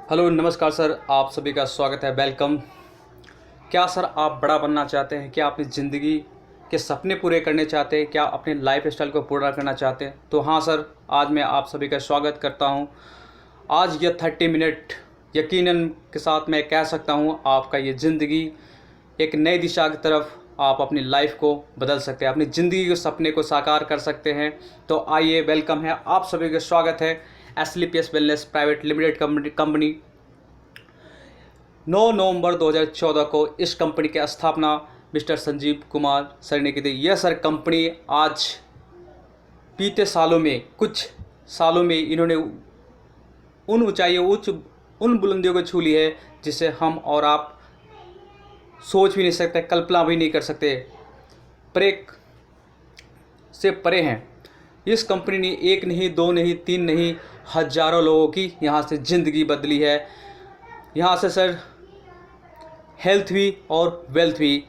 Hello नमस्कार sir, आप सभी का स्वागत है। वेलकम। क्या सर आप बड़ा बनना चाहते हैं? क्या अपनी ज़िंदगी के सपने पूरे करने चाहते हैं? क्या अपने लाइफ स्टाइल को पूरा करना चाहते हैं? तो हाँ सर, आज मैं आप सभी का स्वागत करता हूँ। आज ये 30 मिनट यकीनन के साथ मैं कह सकता हूँ आपका ये ज़िंदगी एक नई दिशा की तरफ आप अपनी लाइफ को बदल सकते हैं, अपनी ज़िंदगी के सपने को साकार कर सकते हैं। तो आइए, वेलकम है, आप सभी का स्वागत है एसलीपीएस वेलनेस प्राइवेट लिमिटेड कंपनी। 9 नवंबर 2014 को इस कंपनी की स्थापना मिस्टर संजीव कुमार सर ने की थी। यह सर कंपनी आज बीते सालों में, कुछ सालों में इन्होंने उन ऊंचाइयों उन बुलंदियों को छू ली है जिसे हम और आप सोच भी नहीं सकते, कल्पना भी नहीं कर सकते, परे से परे हैं। इस कंपनी ने एक नहीं, दो नहीं, तीन नहीं, हजारों लोगों की यहाँ से ज़िंदगी बदली है। यहाँ से सर हेल्थ भी और वेल्थ भी।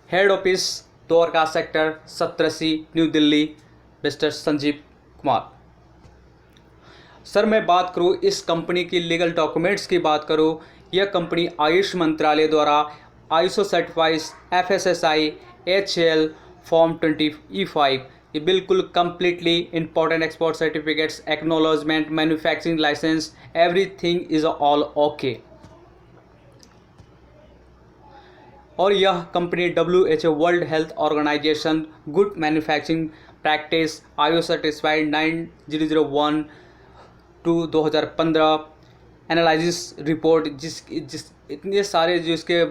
Head office Dwarka sector 87 new Delhi, mister Sanjeev Kumar. Sir मैं बात करूँ इस कंपनी की लीगल डॉक्यूमेंट्स की बात करूँ, यह कंपनी आयुष मंत्रालय द्वारा ISO certified FSSAI HAL form 20E5, ये बिल्कुल completely important export certificates, acknowledgement, manufacturing licence, everything is all okay. और यह company WHO World Health Organization good manufacturing practice IO certified 9001 to 2015 analysis report, जिस इतने सारे जो इसके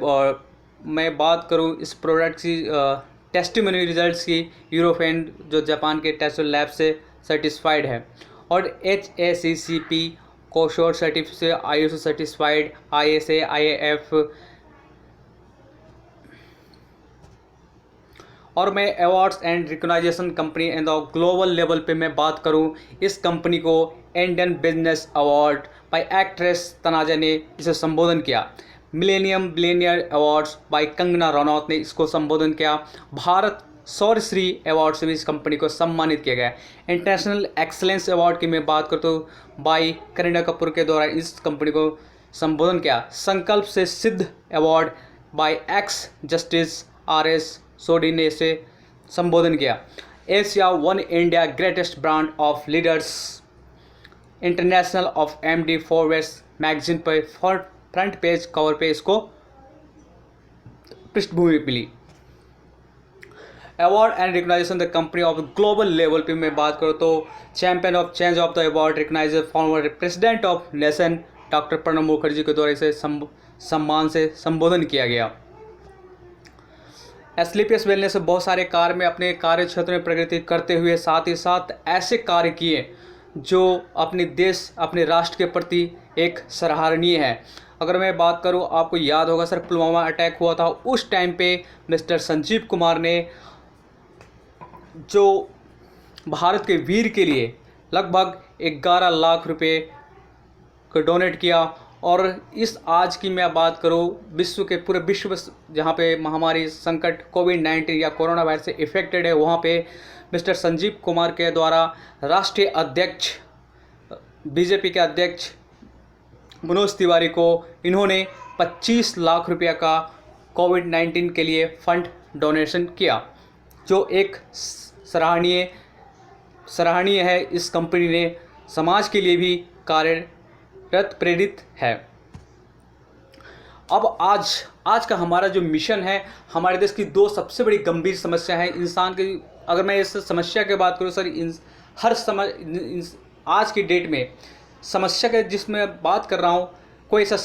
मैं बात करूं इस प्रोडक्ट की टेस्टिमोनी रिजल्ट्स की, यूरोफेन जो जापान के टेस्ट लैब से सर्टिफाइड है, और HACCP कोशोर सर्टिफिकेट से ISO सर्टिफाइड, ISA IAF। और मैं awards and recognition company and global level पे मैं बात करूं, इस कंपनी को Indian business award by actress Tanuja ने इसे संबोधन किया। Millennium billionaire awards by Kangana Ranaut ने इसको संबोधन किया। भारत शौर्यश्री अवार्ड से भी इस कंपनी को सम्मानित किया गया। इंटरनेशनल एक्सलेंस अवार्ड की मैं बात करता हूँ, बाय करीना कपूर के द्वारा इस कंपनी को संबोधन किया। संकल्प से सिद्ध award by ex justice RS Sodhi ने इसे संबोधन किया। Asia one India greatest brand of leaders international of MD फॉरवेस्ट मैगजीन पर फ्रंट पेज कवर पे इसको पृष्ठभूमि मिली। Award and recognition the company of global level पे मैं बात करूँ तो champion of change of the award recognise former president of nation doctor Pranab Mukherjee के द्वारा इसे सम्मान से संबोधन किया गया। एसलीपीएस वेलनेस से बहुत सारे कार्य में अपने कार्य क्षेत्र में प्रगति करते हुए साथ ही साथ ऐसे कार्य किए जो अपने देश, अपने राष्ट्र के प्रति एक सराहनीय है। अगर मैं बात करूं, आपको याद होगा सर पुलवामा अटैक हुआ था, उस टाइम पे मिस्टर संजीव कुमार ने जो भारत के वीर के लिए लगभग 11 लाख रुपए को डोनेट किया। और इस आज की मैं बात करूँ, विश्व के पूरे विश्व जहाँ पे महामारी संकट कोविड-19 या कोरोना वायरस से इफेक्टेड है, वहाँ पे मिस्टर संजीव कुमार के द्वारा राष्ट्रीय अध्यक्ष बीजेपी के अध्यक्ष मनोज तिवारी को इन्होंने 25 लाख रुपया का कोविड-19 के लिए फंड डोनेशन किया, जो एक सराहनीय है। इस कंपनी ने समाज के लिए भी कार्यरत प्रेरित है। अब आज का हमारा जो मिशन है, हमारे देश की दो सबसे बड़ी गंभीर समस्या है इंसान की। अगर मैं इस समस्या की बात करूँ सर, आज की डेट में समस्या के जिसमें बात कर रहा हूँ, कोई ऐसा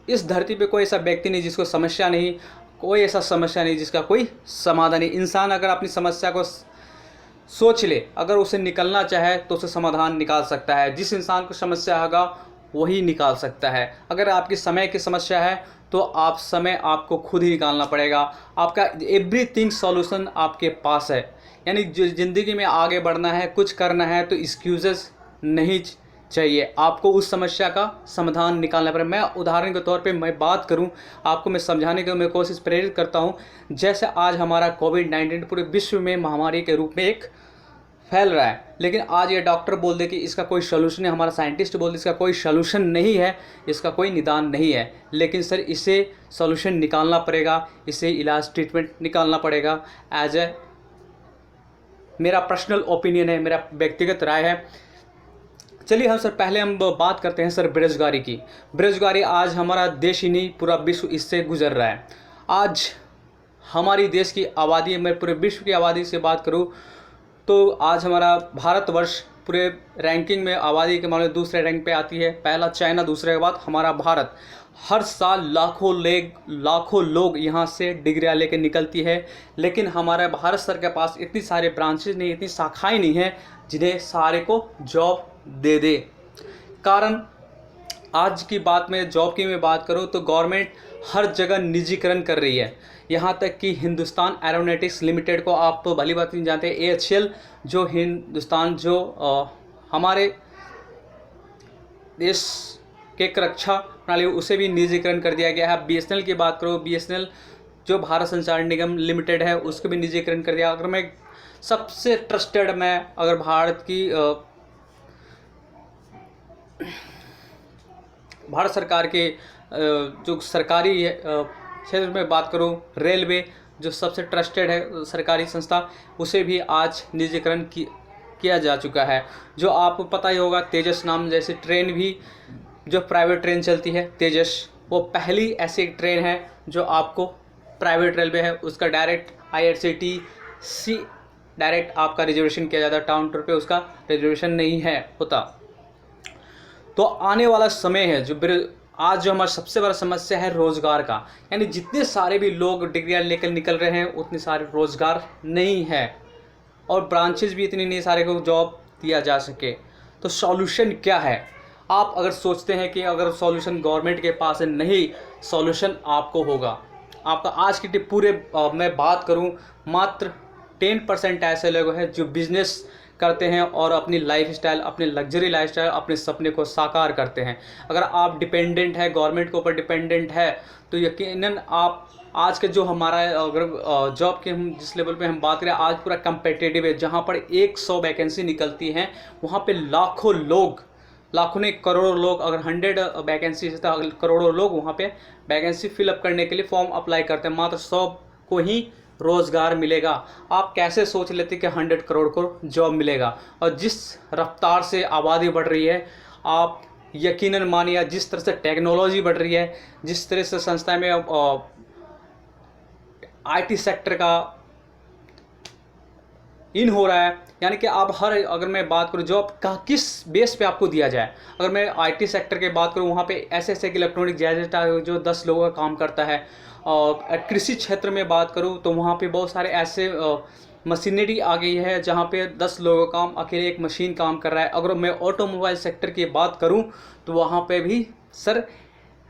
इस धरती पे कोई ऐसा व्यक्ति नहीं जिसको समस्या नहीं, कोई ऐसा समस्या नहीं जिसका कोई समाधान नहीं। इंसान अगर अपनी समस्या को सोच ले, अगर उसे निकलना चाहे तो उसे समाधान निकाल सकता है। जिस इंसान को समस्या होगा वही निकाल सकता है। अगर आपकी समय की समस्या है तो आप समय आपको खुद ही निकालना पड़ेगा। आपका एवरीथिंग सॉल्यूशन आपके पास है। यानी जो ज़िंदगी में आगे बढ़ना है, कुछ करना है, तो एक्सक्यूज़ेस नहीं चाहिए, आपको उस समस्या का समाधान निकालना पड़ेगा। मैं उदाहरण के तौर पे मैं बात करूं, आपको मैं समझाने की मैं कोशिश प्रेरित करता हूं। जैसे आज हमारा कोविड-19 पूरे विश्व में महामारी के रूप में एक फैल रहा है। लेकिन आज ये डॉक्टर बोल दे कि इसका कोई सॉल्यूशन है, हमारा साइंटिस्ट बोल दे इसका कोई सॉल्यूशन नहीं है, इसका कोई निदान नहीं है, लेकिन सर इसे सॉल्यूशन निकालना पड़ेगा, इसे इलाज ट्रीटमेंट निकालना पड़ेगा। एज ए मेरा पर्सनल ओपिनियन है, मेरा व्यक्तिगत राय है। चलिए हम सर पहले हम बात करते हैं सर बेरोजगारी की। बेरोजगारी आज हमारा देश ही नहीं पूरा विश्व इससे गुजर रहा है। आज हमारी देश की आबादी, मैं पूरे विश्व की आबादी से बात करूं तो आज हमारा भारतवर्ष पूरे रैंकिंग में आबादी के मामले में दूसरे रैंक पे आती है। पहला चाइना, दूसरे के बाद हमारा भारत। हर साल लाखों लोग यहाँ से डिग्रियाँ लेके निकलती है, लेकिन हमारे भारत सरकार के पास इतनी सारे ब्रांचेज नहीं, इतनी शाखाएं नहीं हैं जिन्हें सारे को जॉब दे दे। कारण आज की बात में जॉब की मैं बात करूं तो गवर्नमेंट हर जगह निजीकरण कर रही है। यहाँ तक कि हिंदुस्तान एरोनॉटिक्स लिमिटेड को आप तो भली बात नहीं जानते, AHL जो हिंदुस्तान जो हमारे देश के रक्षा प्रणाली उसे भी निजीकरण कर दिया गया है। BSNL की बात करो, BSNL जो भारत संचार निगम लिमिटेड है उसको भी निजीकरण कर दिया। अगर मैं सबसे ट्रस्टेड, मैं अगर भारत सरकार के जो सरकारी क्षेत्र में बात करूं, रेलवे जो सबसे ट्रस्टेड है सरकारी संस्था, उसे भी आज निजीकरण किया जा चुका है। जो आपको पता ही होगा तेजस नाम जैसे ट्रेन भी जो प्राइवेट ट्रेन चलती है, तेजस वो पहली ऐसी ट्रेन है जो आपको प्राइवेट रेलवे है उसका डायरेक्ट IRCTC डायरेक्ट आपका रिजर्वेशन किया जाता है, टाउन टूर पे उसका रिजर्वेशन नहीं है होता। तो आने वाला समय है आज जो हमारा सबसे बड़ा समस्या है रोज़गार का, यानी जितने सारे भी लोग डिग्रियाँ लेकर निकल रहे हैं उतने सारे रोज़गार नहीं है और ब्रांचेज भी इतनी नहीं सारे को जॉब दिया जा सके। तो सॉल्यूशन क्या है? आप अगर सोचते हैं कि अगर सॉल्यूशन गवर्नमेंट के पास है, नहीं, सॉल्यूशन आपको होगा। आपका आज की पूरे मैं बात करूं मात्र 10% ऐसे लोग हैं जो बिजनेस करते हैं और अपनी लाइफस्टाइल, अपने लग्जरी लाइफस्टाइल, अपने सपने को साकार करते हैं। अगर आप डिपेंडेंट है, गवर्नमेंट के ऊपर डिपेंडेंट है, तो यकीनन आप आज के जो हमारा अगर जॉब के हम जिस लेवल पे हम बात करें आज पूरा कम्पिटिटिव है, जहाँ पर 100 वैकेंसी निकलती हैं वहाँ पे लाखों ने करोड़ों लोग, अगर 100 वैकेंसी है तो करोड़ों लोग वहाँ पे वैकेंसी फिलअप करने के लिए फॉर्म अप्लाई करते हैं, मात्र 100 को ही रोज़गार मिलेगा। आप कैसे सोच लेते कि 100 करोड़ को जॉब मिलेगा? और जिस रफ्तार से आबादी बढ़ रही है, आप यकीनन मानिए, जिस तरह से टेक्नोलॉजी बढ़ रही है, जिस तरह से संस्थाएं में IT सेक्टर का इन हो रहा है, यानी कि आप अगर मैं बात करूँ जॉब का किस बेस पे आपको दिया जाए, अगर मैं IT सेक्टर की बात करूँ वहाँ पे ऐसे इलेक्ट्रॉनिक गैजेट जो 10 लोगों का काम करता है। और कृषि क्षेत्र में बात करूँ तो वहाँ पे बहुत सारे ऐसे मशीनरी आ गई है जहाँ पे 10 लोगों का काम, अकेले एक मशीन काम कर रहा है। अगर मैं ऑटोमोबाइल सेक्टर की बात करूँ तो वहाँ पे भी सर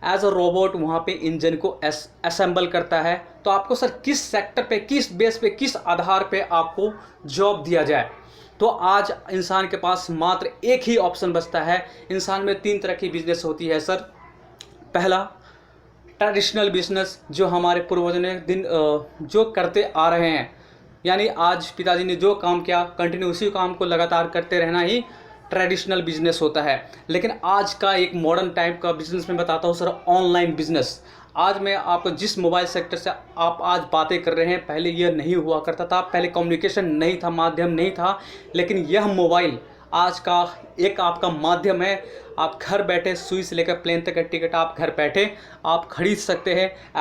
एज अ रोबोट वहाँ पे इंजन को असेंबल करता है। तो आपको सर किस सेक्टर पे, किस बेस पे, किस आधार पे आपको जॉब दिया जाए? तो आज इंसान के पास मात्र एक ही ऑप्शन बचता है। इंसान में 3 तरह की बिजनेस होती है सर। पहला ट्रेडिशनल बिजनेस जो हमारे पूर्वजों ने जो करते आ रहे हैं, यानी आज पिताजी ने जो काम किया कंटिन्यू उसी काम को लगातार करते रहना ही ट्रेडिशनल बिजनेस होता है। लेकिन आज का एक मॉडर्न टाइप का बिजनेस मैं बताता हूँ सर, ऑनलाइन बिजनेस। आज मैं आपको जिस मोबाइल सेक्टर से आप आज बातें कर रहे हैं, पहले यह नहीं हुआ करता था, पहले कम्युनिकेशन नहीं था, माध्यम नहीं था, लेकिन यह मोबाइल आज का एक आपका माध्यम है। आप घर बैठे सुई से लेकर प्लेन तक का टिकट आप घर बैठे आप खरीद सकते हैं।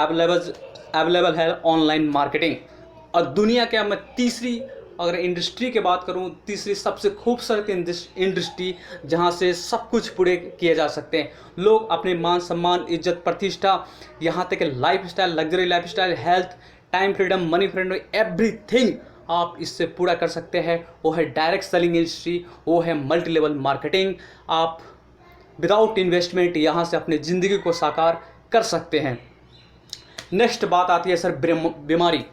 अवेलेबल है ऑनलाइन मार्केटिंग। और दुनिया के मैं तीसरी अगर इंडस्ट्री की बात करूं, तीसरी सबसे खूबसूरत इंडस्ट्री जहां से सब कुछ पूरे किए जा सकते हैं। लोग अपने मान सम्मान, इज्जत, प्रतिष्ठा, यहां तक lifestyle, luxury lifestyle, health, time freedom, money freedom, everything आप इससे पूरा कर सकते हैं। वो है डायरेक्ट सेलिंग इंडस्ट्री, वो है मल्टी लेवल मार्केटिंग। आप विदाउट इन्वेस्टमेंट यहाँ से अपनी ज़िंदगी को साकार कर सकते हैं। नेक्स्ट बात आती है सर बीमारी।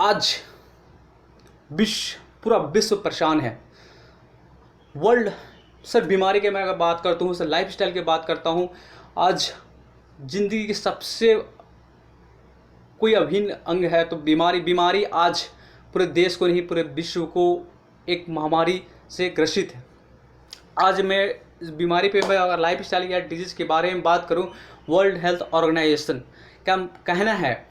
आज पूरा विश्व परेशान है, वर्ल्ड। सर बीमारी के मैं अगर बात करता हूँ सर, लाइफस्टाइल की बात करता हूँ, आज ज़िंदगी की सबसे कोई अभिन्न अंग है तो बीमारी आज पूरे देश को नहीं पूरे विश्व को एक महामारी से ग्रसित है। आज मैं इस बीमारी पे मैं अगर लाइफ स्टाइल या डिजीज़ के बारे में बात करूं, वर्ल्ड हेल्थ ऑर्गेनाइजेशन का कहना है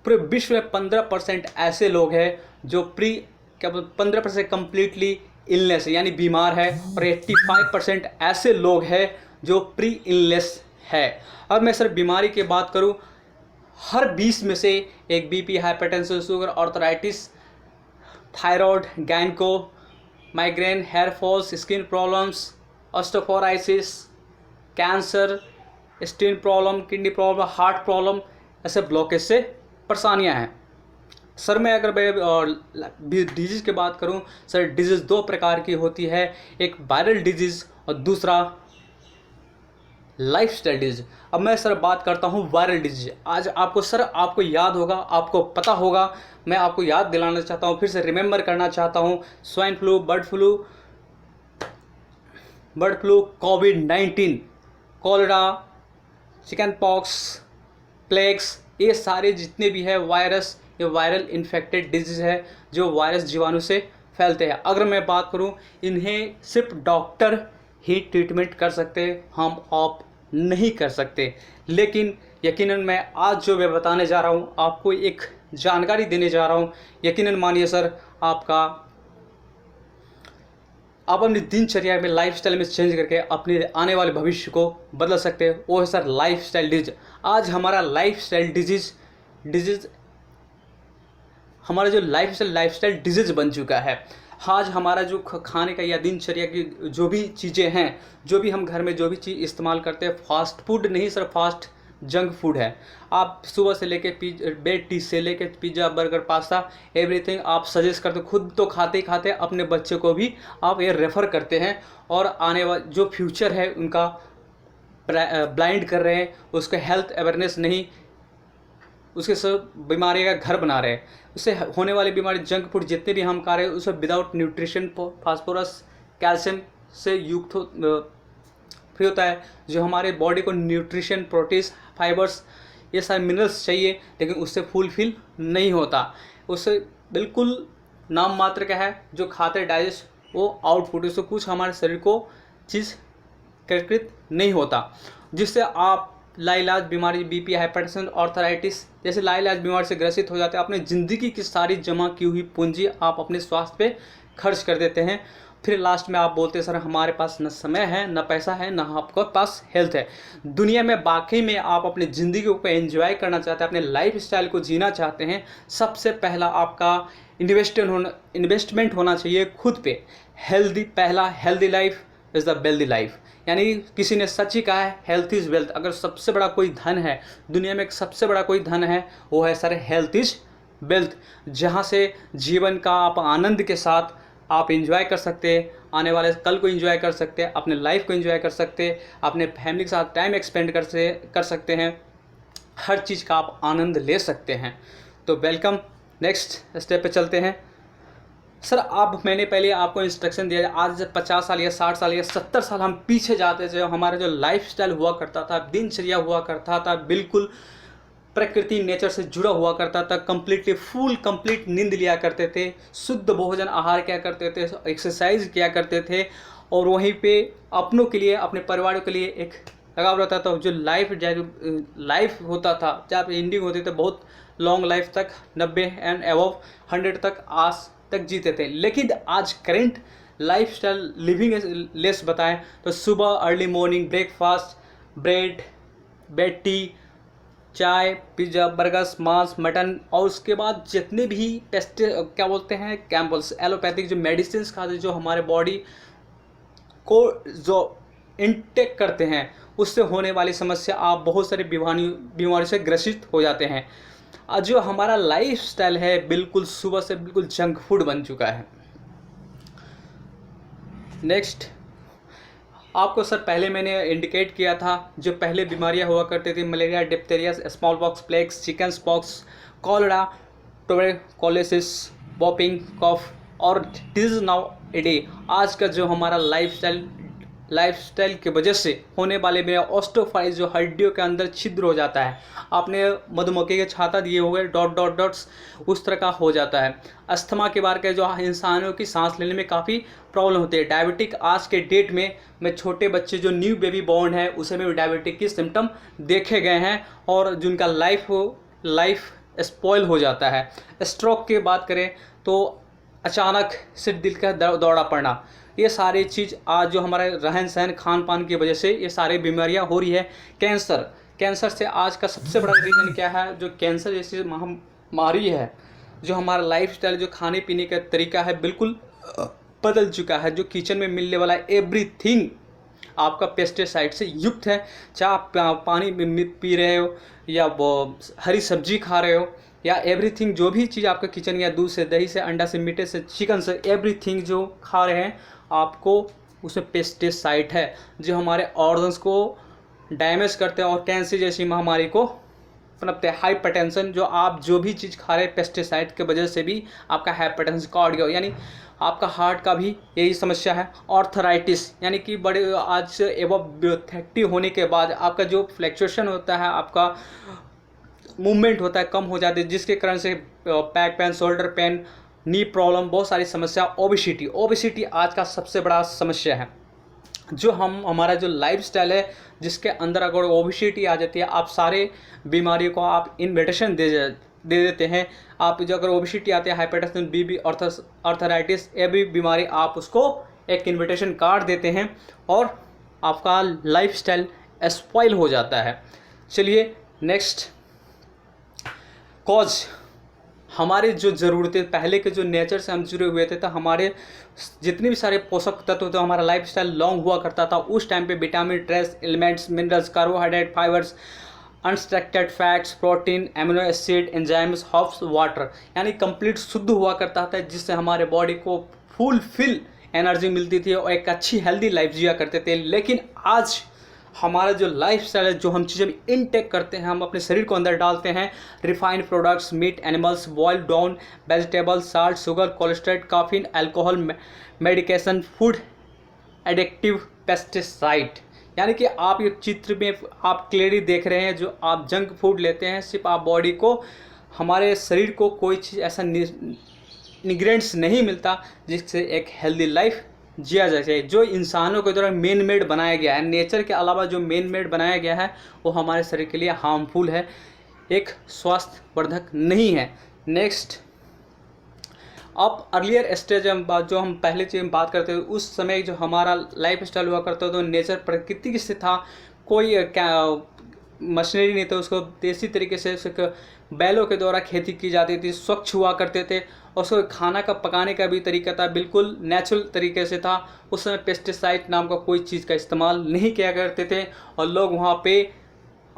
पूरे विश्व में 15% ऐसे लोग हैं जो 15% कम्प्लीटली इलनेस यानी बीमार है, और 85% ऐसे लोग हैं जो प्री इलनेस है। अब मैं सिर्फ बीमारी की बात करूं, हर 20 में से एक BP, hypertension, sugar, arthritis, thyroid, gynaeco, migraine, hair falls, skin problems, osteoporosis, cancer, skin problem, kidney problem, heart problem, ऐसे ब्लॉकेज से परेशानियां हैं। सर मैं अगर मैं डिजीज़ की बात करूं, सर डिजीज़ दो प्रकार की होती है, एक वायरल डिजीज़ और दूसरा लाइफ स्टाइल डिजीज। अब मैं सर बात करता हूँ वायरल डिजीज। आज आपको याद होगा, आपको पता होगा, मैं आपको याद दिलाना चाहता हूँ, फिर से रिमेंबर करना चाहता हूँ। स्वाइन फ्लू, बर्ड फ्लू, कोविड-19, कॉलेरा, चिकन पॉक्स, प्लेग्स, ये सारे जितने भी है वायरस, ये वायरल इन्फेक्टेड डिजीज़ है जो वायरस जीवाणु से फैलते हैं। अगर मैं बात करूं, इन्हें सिर्फ डॉक्टर ही ट्रीटमेंट कर सकते, हम आप नहीं कर सकते। लेकिन यकीनन मैं आज जो मैं बताने जा रहा हूं, आपको एक जानकारी देने जा रहा हूं, यकीनन मानिए सर, आप अपनी दिनचर्या में, लाइफस्टाइल में चेंज करके अपने आने वाले भविष्य को बदल सकते हैं। वो है सर लाइफस्टाइल डिजीज। आज हमारा लाइफस्टाइल डिजीज हमारा जो लाइफस्टाइल डिजीज बन चुका है। आज हमारा जो खाने का या दिनचर्या की जो भी चीज़ें हैं, जो भी हम घर में जो भी चीज़ इस्तेमाल करते हैं, फास्ट फूड नहीं सर, फास्ट जंक फूड है। आप सुबह से लेके बेड टी से लेके पिज़्ज़ा, बर्गर, पास्ता, एवरीथिंग आप सजेस्ट करते, खुद तो खाते ही खाते अपने बच्चे को भी आप ये रेफ़र करते हैं, और आने वाला जो फ्यूचर है उनका ब्लाइंड कर रहे हैं, उसके हेल्थ अवेयरनेस नहीं, उसके सब बीमारी का घर बना रहे हैं। उससे होने वाली बीमारी, जंक फूड जितने भी हम खा रहे हैं, उससे विदाउट न्यूट्रिशन, फास्फोरस, कैल्शियम से युक्त फ्री होता है, जो हमारे बॉडी को न्यूट्रिशन, प्रोटीन, फाइबर्स, ये सारे मिनरल्स चाहिए, लेकिन उससे फुलफिल नहीं होता। उससे बिल्कुल नाम मात्र का है, जो खाते डाइजेस्ट वो आउटपुट, उससे कुछ हमारे शरीर को चीज़ कृत नहीं होता, जिससे आप लाइलाज बीमारी, बीपी, हाइपरटेंशन, आर्थराइटिस जैसे लाइलाज बीमारी से ग्रसित हो जाते हैं। अपनी ज़िंदगी की सारी जमा की हुई पूंजी आप अपने स्वास्थ्य पे खर्च कर देते हैं। फिर लास्ट में आप बोलते हैं सर हमारे पास न समय है, न पैसा है, न आपके पास हेल्थ है। दुनिया में वाकई में आप अपनी ज़िंदगी को एंजॉय करना चाहते हैं, अपने लाइफ स्टाइल को जीना चाहते हैं, सबसे पहला आपका इन्वेस्टमेंट होना चाहिए खुद पे। Healthy life is the wealthy life. यानी किसी ने सच ही कहा है, हेल्थ इज़ वेल्थ। अगर सबसे बड़ा कोई धन है दुनिया में, सबसे बड़ा कोई धन है, वो है सर हेल्थ इज़ वेल्थ, जहाँ से जीवन का आप आनंद के साथ आप एंजॉय कर सकते हैं, आने वाले कल को एंजॉय कर सकते हैं, अपने लाइफ को एंजॉय कर सकते हैं, अपने फैमिली के साथ टाइम एक्सपेंड कर सकते हैं, हर चीज़ का आप आनंद ले सकते हैं। तो वेलकम, नेक्स्ट स्टेप पे चलते हैं। सर मैंने पहले आपको इंस्ट्रक्शन दिया, आज 50 साल या 60 साल या 70 साल हम पीछे जाते थे, हमारा जो लाइफस्टाइल हुआ करता था, दिनचर्या हुआ करता था, बिल्कुल प्रकृति, नेचर से जुड़ा हुआ करता था, कंप्लीट नींद लिया करते थे, शुद्ध भोजन आहार किया करते थे, एक्सरसाइज किया करते थे, और वहीं पे अपनों के लिए, अपने परिवारों के लिए एक लगाव रहता था। जो लाइफ होता था, जहाँ पे एंडिंग होती थी, बहुत लॉन्ग लाइफ तक 90 एंड अबव 100 तक आज तक जीते थे। लेकिन आज करेंट लाइफस्टाइल लिविंग लेस बताएं तो सुबह early morning breakfast, bread, T, चाय, पिज़्ज़ा, बर्गर्स, मांस, मटन, और उसके बाद जितने भी कैम्पल्स, एलोपैथिक जो मेडिसिन खाते, जो हमारे बॉडी को जो इनटेक करते हैं, उससे होने वाली समस्या, आप बहुत सारी बीमारी से ग्रसित हो जाते हैं। जो हमारा लाइफस्टाइल है बिल्कुल सुबह से बिल्कुल जंक फूड बन चुका है। नेक्स्ट आपको सर पहले मैंने इंडिकेट किया था, जो पहले बीमारियां हुआ करती थी, malaria, diphtheria, smallpox, plagues, chickenpox, cholera, tuberculosis, whooping cough, और दिस नाउ ए डे। आज का जो हमारा लाइफस्टाइल लाइफस्टाइल की वजह से होने वाले में ऑस्टियोआर्थराइटिस जो हड्डियों के अंदर छिद्र हो जाता है, आपने मधुमक्खी के छाता दिए हुए डॉट डॉट डॉट्स उस तरह का हो जाता है। अस्थमा के बारे के जो इंसानों की सांस लेने में काफ़ी प्रॉब्लम होती है। डायबिटिक आज के डेट में छोटे बच्चे जो न्यू बेबी बॉर्न है उसे में डायबिटिक की सिम्टम देखे गए हैं और जिनका लाइफ स्पॉइल हो जाता है। स्ट्रोक की बात करें तो अचानक सिर दिल का दौड़ा पड़ना, ये सारी चीज़ आज जो हमारे रहन सहन खान पान की वजह से ये सारी बीमारियां हो रही है। कैंसर से आज का सबसे बड़ा रीज़न क्या है? जो कैंसर जैसी महामारी है, जो हमारा लाइफस्टाइल जो खाने पीने का तरीका है बिल्कुल बदल चुका है। जो किचन में मिलने वाला एवरीथिंग आपका पेस्टिसाइड से युक्त है। चाहे आप पानी पी रहे हो या हरी सब्जी खा रहे हो या एवरीथिंग जो भी चीज़ आपका किचन या दूध से, दही से, अंडा से, मीठे से, चिकन से, एवरीथिंग जो खा रहे हैं आपको उसमें पेस्टिसाइड है जो हमारे ऑर्गन्स को डैमेज करते हैं और कैंसर जैसी महामारी को पनपते हैं। हाइपरटेंशन जो आप जो भी चीज़ खा रहे हैं पेस्टिसाइड की वजह से भी आपका हाइपरटेंशन कार्डियो यानी आपका हार्ट का भी यही समस्या है। आर्थराइटिस यानी कि बड़े आज एबव 30 होने के बाद आपका जो फ्लैक्चुएशन होता है, आपका मूवमेंट होता है कम हो जाती है, जिसके कारण से बैक पेन, शोल्डर पेन, नी प्रॉब्लम, बहुत सारी समस्या। ओबिसिटी आज का सबसे बड़ा समस्या है। जो हमारा जो लाइफस्टाइल है जिसके अंदर अगर ओबिसिटी आ जाती है, आप सारे बीमारियों को आप इन्विटेशन दे देते हैं। आप जो अगर ओबिसिटी आती है, हाइपरटेंशन, बीपी, आर्थराइटिस, ये भी बीमारी आप उसको एक इन्विटेशन कार्ड देते हैं और आपका लाइफस्टाइल स्पॉइल हो जाता है। चलिए नेक्स्ट कॉज, हमारे जो ज़रूरतें पहले के जो नेचर से हम जुड़े हुए थे तो हमारे जितने भी सारे पोषक तत्व थे, हमारा लाइफस्टाइल लॉन्ग हुआ करता था। उस टाइम पे vitamin, trace elements, minerals, carbohydrate, fibres, unstructured fats, protein, amino acid, enzymes, herbs, water यानी कंप्लीट शुद्ध हुआ करता था, जिससे हमारे बॉडी को फुलफिल एनर्जी मिलती थी और एक अच्छी हेल्दी लाइफ जिया करते थे। लेकिन आज हमारा जो लाइफस्टाइल है, जो हम चीज़ें इनटेक करते हैं, हम अपने शरीर को अंदर डालते हैं, refined products, meat, animals, boiled down vegetables, salt, sugar, cholesterol, caffeine, alcohol, medication, food addictive, pesticide यानी कि आप ये चित्र में आप क्लियरली देख रहे हैं। जो आप जंक फूड लेते हैं, सिर्फ आप बॉडी को, हमारे शरीर को कोई चीज़ ऐसा इंग्रेडिएंट्स नहीं मिलता जिससे एक हेल्दी लाइफ जिया जा सके। जो इंसानों के द्वारा मेन मेड बनाया गया है, नेचर के अलावा जो मेन मेड बनाया गया है वो हमारे शरीर के लिए हार्मफुल है, एक स्वास्थ्यवर्धक नहीं है। नेक्स्ट, अब अर्लियर स्टेज जो हम पहले चीज़ में बात करते थे, उस समय जो हमारा लाइफ स्टाइल हुआ करता था तो नेचर प्रकृति से था, कोई मशीनरी नहीं था, उसको देसी तरीके से बैलों के द्वारा खेती की जाती थी, स्वच्छ हुआ करते थे और उसको खाना का पकाने का भी तरीका था बिल्कुल नेचुरल तरीके से था। उस समय पेस्टिसाइड नाम का कोई चीज़ का इस्तेमाल नहीं किया करते थे और लोग वहाँ पे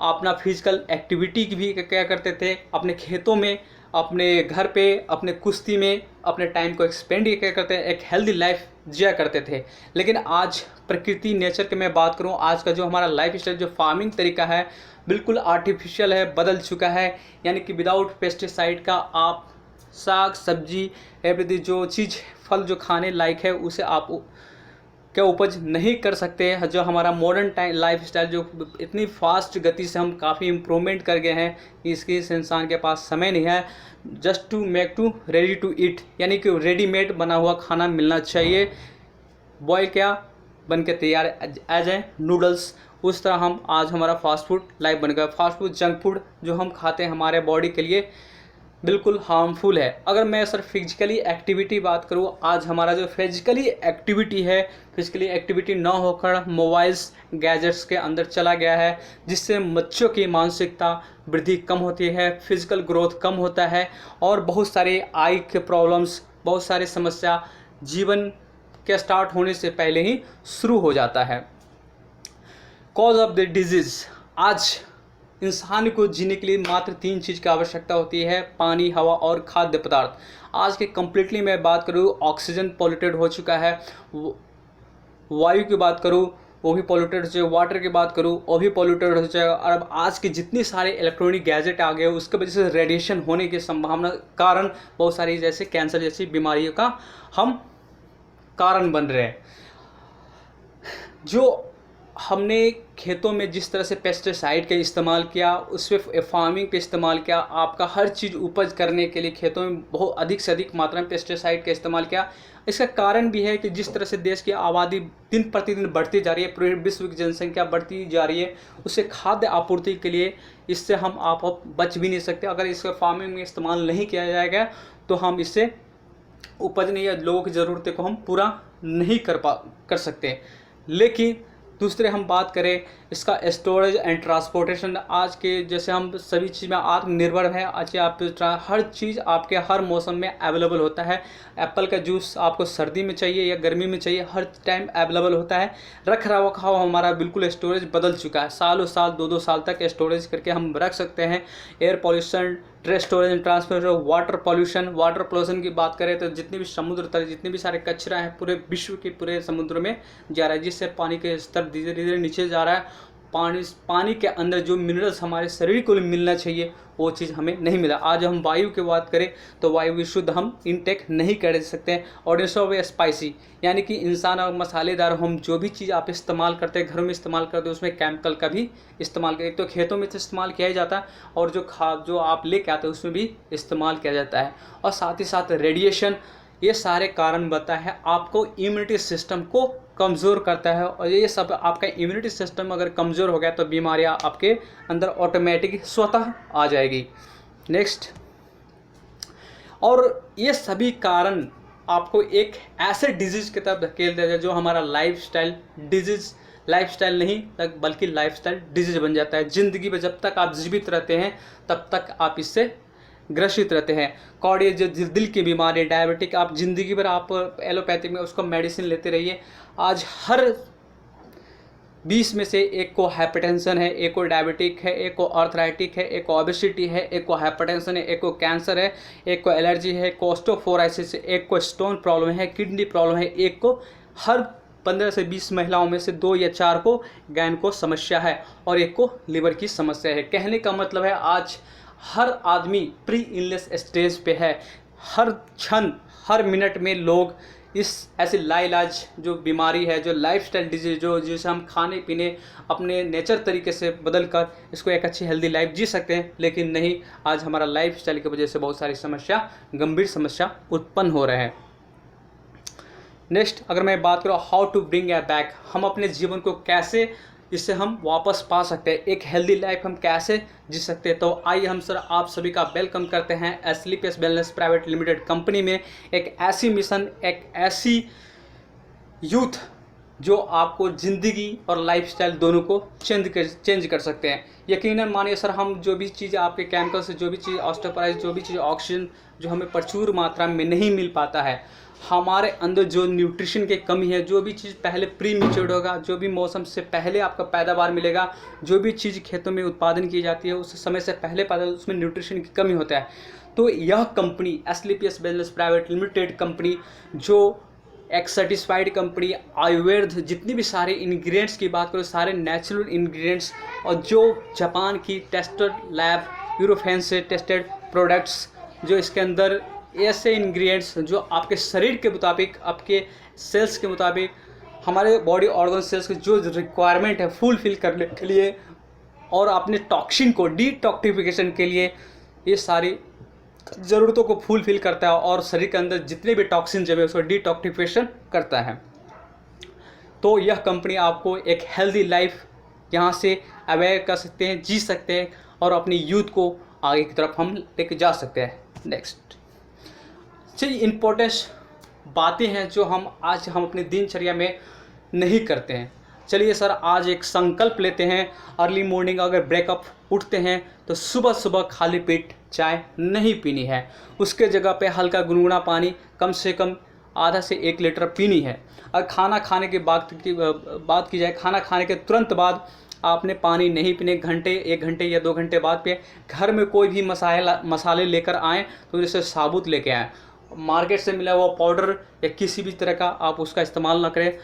अपना फिजिकल एक्टिविटी भी क्या करते थे, अपने खेतों में, अपने घर पे, अपने कुश्ती में अपने टाइम को एक्सपेंड क्या करते हैं, एक हेल्दी लाइफ जिया करते थे। लेकिन आज प्रकृति नेचर की मैं बात करूं, आज का जो हमारा लाइफ स्टाइल जो फार्मिंग तरीका है बिल्कुल आर्टिफिशियल है, बदल चुका है। यानी कि विदाउट पेस्टिसाइड का आप साग सब्जी एवरीथिंग जो चीज़ फल जो खाने लायक है उसे आप क्या उपज नहीं कर सकते हैं। जो हमारा मॉडर्न टाइम लाइफ स्टाइल जो इतनी फास्ट गति से हम काफ़ी इम्प्रूवमेंट कर गए हैं, इसकी इस इंसान के पास समय नहीं है। Just to make to ready to eat यानी कि रेडीमेड बना हुआ खाना मिलना चाहिए, बॉयल क्या बन के तैयार एज ए नूडल्स, उस तरह हम आज हमारा फास्ट फूड लाइफ बन गया। फास्ट फूड, जंक फूड जो हम खाते हैं हमारे बॉडी के लिए बिल्कुल हार्मफुल है। अगर मैं सर फिजिकली एक्टिविटी बात करूँ, आज हमारा जो फिजिकली एक्टिविटी है, फिजिकली एक्टिविटी ना होकर मोबाइल्स गैजेट्स के अंदर चला गया है, जिससे बच्चों की मानसिकता वृद्धि कम होती है, फिजिकल ग्रोथ कम होता है और बहुत सारे आई के प्रॉब्लम्स, बहुत सारी समस्या जीवन के स्टार्ट होने से पहले ही शुरू हो जाता है। कॉज ऑफ द डिजीज़, आज इंसान को जीने के लिए मात्र 3 चीज़ की आवश्यकता होती है, पानी, हवा और खाद्य पदार्थ। आज के कम्प्लीटली मैं बात करूँ, ऑक्सीजन पॉल्यूटेड हो चुका है, वायु की बात करूँ वो भी पॉल्यूटेड हो चुका है, वाटर की बात करूँ वो भी पॉल्यूटेड हो चुका है। और अब आज के जितनी सारे इलेक्ट्रॉनिक गैजेट आ गए उसके वजह से रेडिएशन होने की संभावना कारण बहुत सारी जैसे कैंसर जैसी बीमारियों का हम कारण बन रहे हैं। जो हमने खेतों में जिस तरह से पेस्टिसाइड का इस्तेमाल किया, उस पे फार्मिंग पे इस्तेमाल किया, आपका हर चीज़ उपज करने के लिए खेतों में बहुत अधिक से अधिक मात्रा में पेस्टिसाइड का इस्तेमाल किया। इसका कारण भी है कि जिस तरह से देश की आबादी दिन प्रतिदिन बढ़ती जा रही है, पूरे विश्व की जनसंख्या बढ़ती जा रही है, उससे खाद्य आपूर्ति के लिए इससे हम आप बच भी नहीं सकते। अगर इसका फार्मिंग में इस्तेमाल नहीं किया जाएगा तो हम इससे उपजने या लोगों की ज़रूरतें को हम पूरा नहीं कर सकते। लेकिन दूसरे हम बात करें इसका स्टोरेज एंड ट्रांसपोर्टेशन, आज के जैसे हम सभी चीज़ में आत्मनिर्भर हैं। आज आप हर चीज़ आपके हर मौसम में अवेलेबल होता है। एप्पल का जूस आपको सर्दी में चाहिए या गर्मी में चाहिए, हर टाइम अवेलेबल होता है। रख रखाव हमारा बिल्कुल स्टोरेज बदल चुका है, सालों साल 2-2 साल तक स्टोरेज करके हम रख सकते हैं। Air pollution, storage and transport, water pollution की बात करें तो जितने भी समुद्र तल, जितने भी सारे कचरा है पूरे विश्व के पूरे समुद्र में जा रहा है, जिससे पानी के स्तर धीरे धीरे नीचे जा रहा है। पानी के अंदर जो मिनरल्स हमारे शरीर को मिलना चाहिए वो चीज़ हमें नहीं मिला। आज हम वायु की बात करें तो वायु भी शुद्ध हम इनटेक नहीं कर सकते हैं। और ऑफ स्पाइसी, यानी कि इंसान और मसालेदार हम जो भी चीज़ आप इस्तेमाल करते हैं, घरों में इस्तेमाल करते हैं, उसमें केमिकल का भी इस्तेमाल करें। तो खेतों में तो इस्तेमाल किया ही जाता है और जो आप लेके आते हैं उसमें भी इस्तेमाल किया जाता है। और साथ ही साथ रेडिएशन, ये सारे कारण बताए हैं आपको इम्यूनिटी सिस्टम को कमज़ोर करता है। और ये सब आपका इम्यूनिटी सिस्टम अगर कमज़ोर हो गया तो बीमारियां आपके अंदर ऑटोमेटिक स्वतः आ जाएगी। नेक्स्ट, और ये सभी कारण आपको एक ऐसे डिजीज़ की तरफ धकेल देता है जो हमारा लाइफस्टाइल डिजीज़, लाइफस्टाइल नहीं बल्कि लाइफस्टाइल डिजीज़ बन जाता है। ज़िंदगी में जब तक आप जीवित रहते हैं तब तक आप इससे ग्रसित रहते हैं। कार्डियक जो दिल की बीमारी, डायबिटिक, आप ज़िंदगी भर आप एलोपैथिक में उसको मेडिसिन लेते रहिए। आज हर 20 में से एक को हाइपरटेंशन है, एक को डायबिटिक है, एक को आर्थराइटिक है, एक को ओबेसिटी है, एक को हाइपरटेंशन है, एक को कैंसर है, एक को एलर्जी है, कोस्टोफोराइसिस है, एक को स्टोन प्रॉब्लम है, किडनी प्रॉब्लम है, एक को हर 15 से 20 महिलाओं में से 2 या 4 को गायन समस्या है और एक को लिवर की समस्या है। कहने का मतलब है आज हर आदमी प्री इलनेस स्टेज पे है। हर क्षण हर मिनट में लोग इस ऐसे लाइलाज जो बीमारी है, जो लाइफस्टाइल डिजीज, जो जिसे हम खाने पीने अपने नेचर तरीके से बदल कर इसको एक अच्छी हेल्दी लाइफ जी सकते हैं, लेकिन नहीं, आज हमारा लाइफस्टाइल की वजह से बहुत सारी समस्या, गंभीर समस्या उत्पन्न हो रहे हैं। नेक्स्ट, अगर मैं बात करूँ how to bring a back, हम अपने जीवन को कैसे इससे हम वापस पा सकते हैं, एक हेल्दी लाइफ हम कैसे जी सकते हैं। तो आइए हम सर आप सभी का वेलकम करते हैं एसलीपीएस वेलनेस प्राइवेट लिमिटेड कंपनी में। एक ऐसी मिशन, एक ऐसी यूथ जो आपको ज़िंदगी और लाइफस्टाइल दोनों को चेंज कर सकते हैं। यकीनन मानिए सर, हम जो भी चीज़ आपके केमिकल से, जो भी चीज़ ऑस्टियोपोराइज, जो भी चीज़ ऑक्सीजन जो हमें प्रचुर मात्रा में नहीं मिल पाता है, हमारे अंदर जो न्यूट्रिशन की कमी है, जो भी चीज़ पहले प्री मैच्योर्ड होगा, जो भी मौसम से पहले आपका पैदावार मिलेगा, जो भी चीज़ खेतों में उत्पादन की जाती है उस समय से पहले पैदा, उसमें न्यूट्रिशन की कमी होता है। तो यह company SLPS wellness private limited company, जो एक सर्टिस्फाइड कंपनी, आयुर्वेद, जितनी भी सारे इंग्रेडिएंट्स की बात करो, सारे नेचुरल इंग्रेडिएंट्स, और जो जापान की टेस्टेड लैब यूरोफेन से टेस्टेड प्रोडक्ट्स, जो इसके अंदर ऐसे इंग्रेडिएंट्स जो आपके शरीर के मुताबिक, आपके सेल्स के मुताबिक, हमारे बॉडी ऑर्गन सेल्स की जो रिक्वायरमेंट है फुलफिल करने के लिए और अपने टॉक्सिन को डिटॉक्सिफिकेशन के लिए ये सारी ज़रूरतों को फुलफिल करता है और शरीर के अंदर जितने भी टॉक्सिन जमे उसको डिटॉक्सिफिकेशन करता है। तो यह कंपनी आपको एक हेल्दी लाइफ यहाँ से अवेयर कर सकते हैं, जी सकते हैं और अपनी यूथ को आगे की तरफ हम लेके जा सकते हैं। नेक्स्ट, चलिए इम्पोर्टेंस बातें हैं जो हम अपनी दिनचर्या में नहीं करते हैं। चलिए सर, आज एक संकल्प लेते हैं, अर्ली मॉर्निंग अगर ब्रेकअप उठते हैं तो सुबह सुबह खाली पेट चाय नहीं पीनी है, उसके जगह पे हल्का गुनगुना पानी कम से कम आधा से 1 लीटर पीनी है। और खाना खाने की बात की जाए, खाना खाने के तुरंत बाद आपने पानी नहीं पीने, 1 घंटे या 2 घंटे बाद पिए। घर में कोई भी मसाले लेकर आएँ तो जैसे साबुत लेके आएँ, मार्केट से मिला हुआ पाउडर या किसी भी तरह का आप उसका इस्तेमाल ना करें।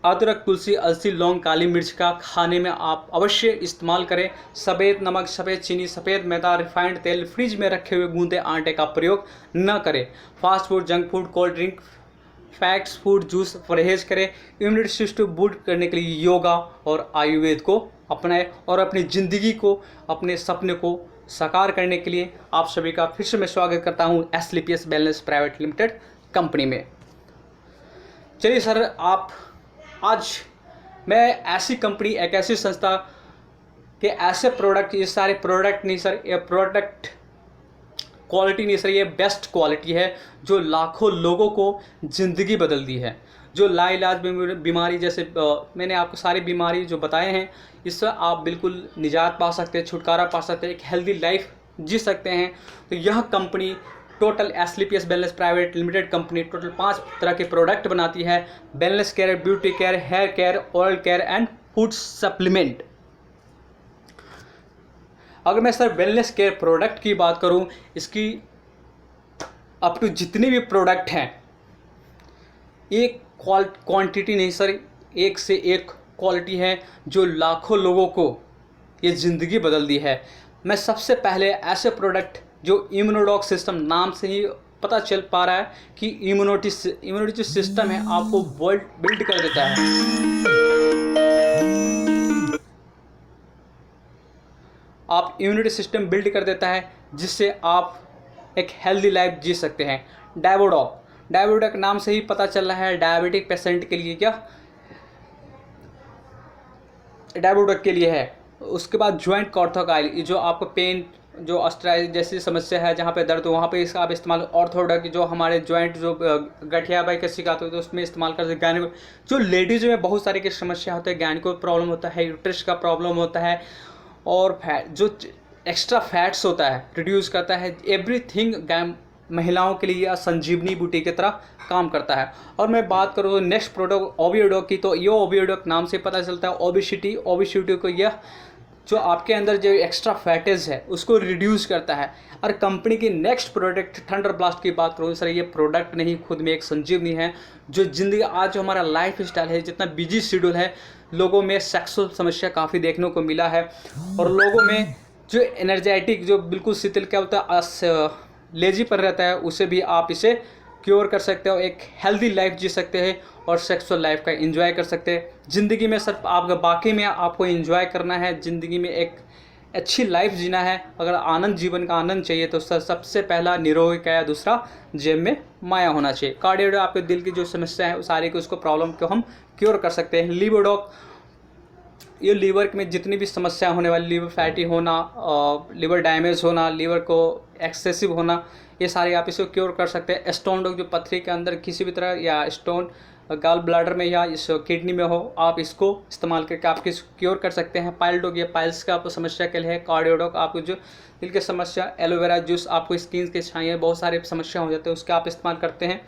अदरक, तुलसी, अलसी, लौंग, काली मिर्च का खाने में आप अवश्य इस्तेमाल करें। सफ़ेद नमक, सफ़ेद चीनी, सफ़ेद मैदा, रिफाइंड तेल, फ्रिज में रखे हुए गूंदे आटे का प्रयोग न करें। Fast food, junk food, cold drink, fats food juice परहेज करें, इम्यूनिटी सिस्टम बूस्ट करने के लिए योगा और आयुर्वेद को अपनाएं और अपनी ज़िंदगी को, अपने सपने को साकार करने के लिए आप सभी का फिर से मैं स्वागत करता हूं एसलीपीएस वेलनेस प्राइवेट लिमिटेड कंपनी में। चलिए सर, आप आज मैं ऐसी कंपनी, एक ऐसी संस्था के ऐसे प्रोडक्ट, ये सारे प्रोडक्ट नहीं सर, ये प्रोडक्ट क्वालिटी नहीं सर, ये बेस्ट क्वालिटी है जो लाखों लोगों को ज़िंदगी बदल दी है। जो लाइलाज बीमारी, जैसे मैंने आपको सारी बीमारी जो बताए हैं, इससे आप बिल्कुल निजात पा सकते हैं, छुटकारा पा सकते हैं, एक हेल्दी लाइफ जी सकते हैं। तो यह company total SLPS wellness private limited company total 5 तरह के प्रोडक्ट बनाती है। Wellness care, beauty care, hair care, oral care and food supplement. अगर मैं सर वेलनेस केयर प्रोडक्ट की बात करूं, इसकी अप टू जितने भी प्रोडक्ट हैं, एक क्वांटिटी नहीं सर, एक से एक क्वालिटी है जो लाखों लोगों को ये ज़िंदगी बदल दी है। मैं सबसे पहले ऐसे प्रोडक्ट जो इम्यूनोडॉक सिस्टम, नाम से ही पता चल पा रहा है कि इम्यूनिटी जो सिस्टम है आपको बिल्ड कर देता है। आप इम्यूनिटी सिस्टम बिल्ड कर देता है जिससे आप एक हेल्दी लाइफ जी सकते हैं। डायबोडॉक नाम से ही पता चल रहा है डायबिटिक पेशेंट के लिए, क्या डायबोडॉक के लिए है। उसके बाद जॉइंट कॉर्थोकाइल, जो आपको पेन, जो अस्ट्राइज जैसी समस्या है, जहाँ पे दर्द हो वहाँ पे इसका आप इस्तेमाल। ऑर्थोडॉक, जो हमारे जॉइंट जो गठिया बाई का शिकायत होती है उसमें इस्तेमाल कर सकते हैं। जो लेडीज़ में बहुत सारी की समस्या होती है, गायनिको प्रॉब्लम होता है, यूट्रस का प्रॉब्लम होता है, और जो एक्स्ट्रा फैट्स होता है रिड्यूस करता है। एवरीथिंग महिलाओं के लिए यह संजीवनी बूटी की तरह काम करता है। और मैं बात करूँ नेक्स्ट प्रोडक्ट ओबियोडॉक की, तो ये ओबियोडॉक नाम से पता चलता है ओबिसिटी को यह जो आपके अंदर जो एक्स्ट्रा फैटेज है उसको रिड्यूस करता है। और कंपनी की नेक्स्ट प्रोडक्ट थंडर ब्लास्ट की बात करूँ सर, ये प्रोडक्ट नहीं, खुद में एक संजीवनी है जो ज़िंदगी, आज जो हमारा लाइफ स्टाइल है, जितना बिजी शेड्यूल है, लोगों में सेक्सुअल समस्या काफ़ी देखने को मिला है, और लोगों में जो एनर्जेटिक, जो बिल्कुल शिथिल क्या होता है, लेजी पर रहता है, उसे भी आप इसे क्योर कर सकते हो, एक हेल्दी लाइफ जी सकते हैं और सेक्सुअल लाइफ का एंजॉय कर सकते हैं। ज़िंदगी में सर आप बाकी में आपको एंजॉय करना है, ज़िंदगी में एक अच्छी लाइफ जीना है, अगर आनंद, जीवन का आनंद चाहिए तो सर सबसे पहला निरोगी काया, दूसरा जेब में माया होना चाहिए। कार्डियो, आपके दिल की जो समस्या है सारी की उसको प्रॉब्लम को हम क्योर कर सकते हैं। लिवोडॉक, ये लीवर में जितनी भी समस्या होने वाली, लीवर फैटी होना, लीवर डैमेज होना, लीवर को एक्सेसिव होना, ये सारे आप इसको क्योर कर सकते हैं। स्टोन डॉग, जो पथरी के अंदर किसी भी तरह या स्टोन गाल ब्लैडर में या इस किडनी में हो, आप इसको इस्तेमाल करके आप इसको क्योर कर सकते हैं। पाइल डॉग, ये पाइल्स का आपको समस्या के लिए है। कार्डियोडॉक, आपको जो दिल की समस्या, एलोवेरा जूस, आपको स्किन के छाइए बहुत सारे समस्या हो जाते हैं, उसके आप इस्तेमाल करते हैं।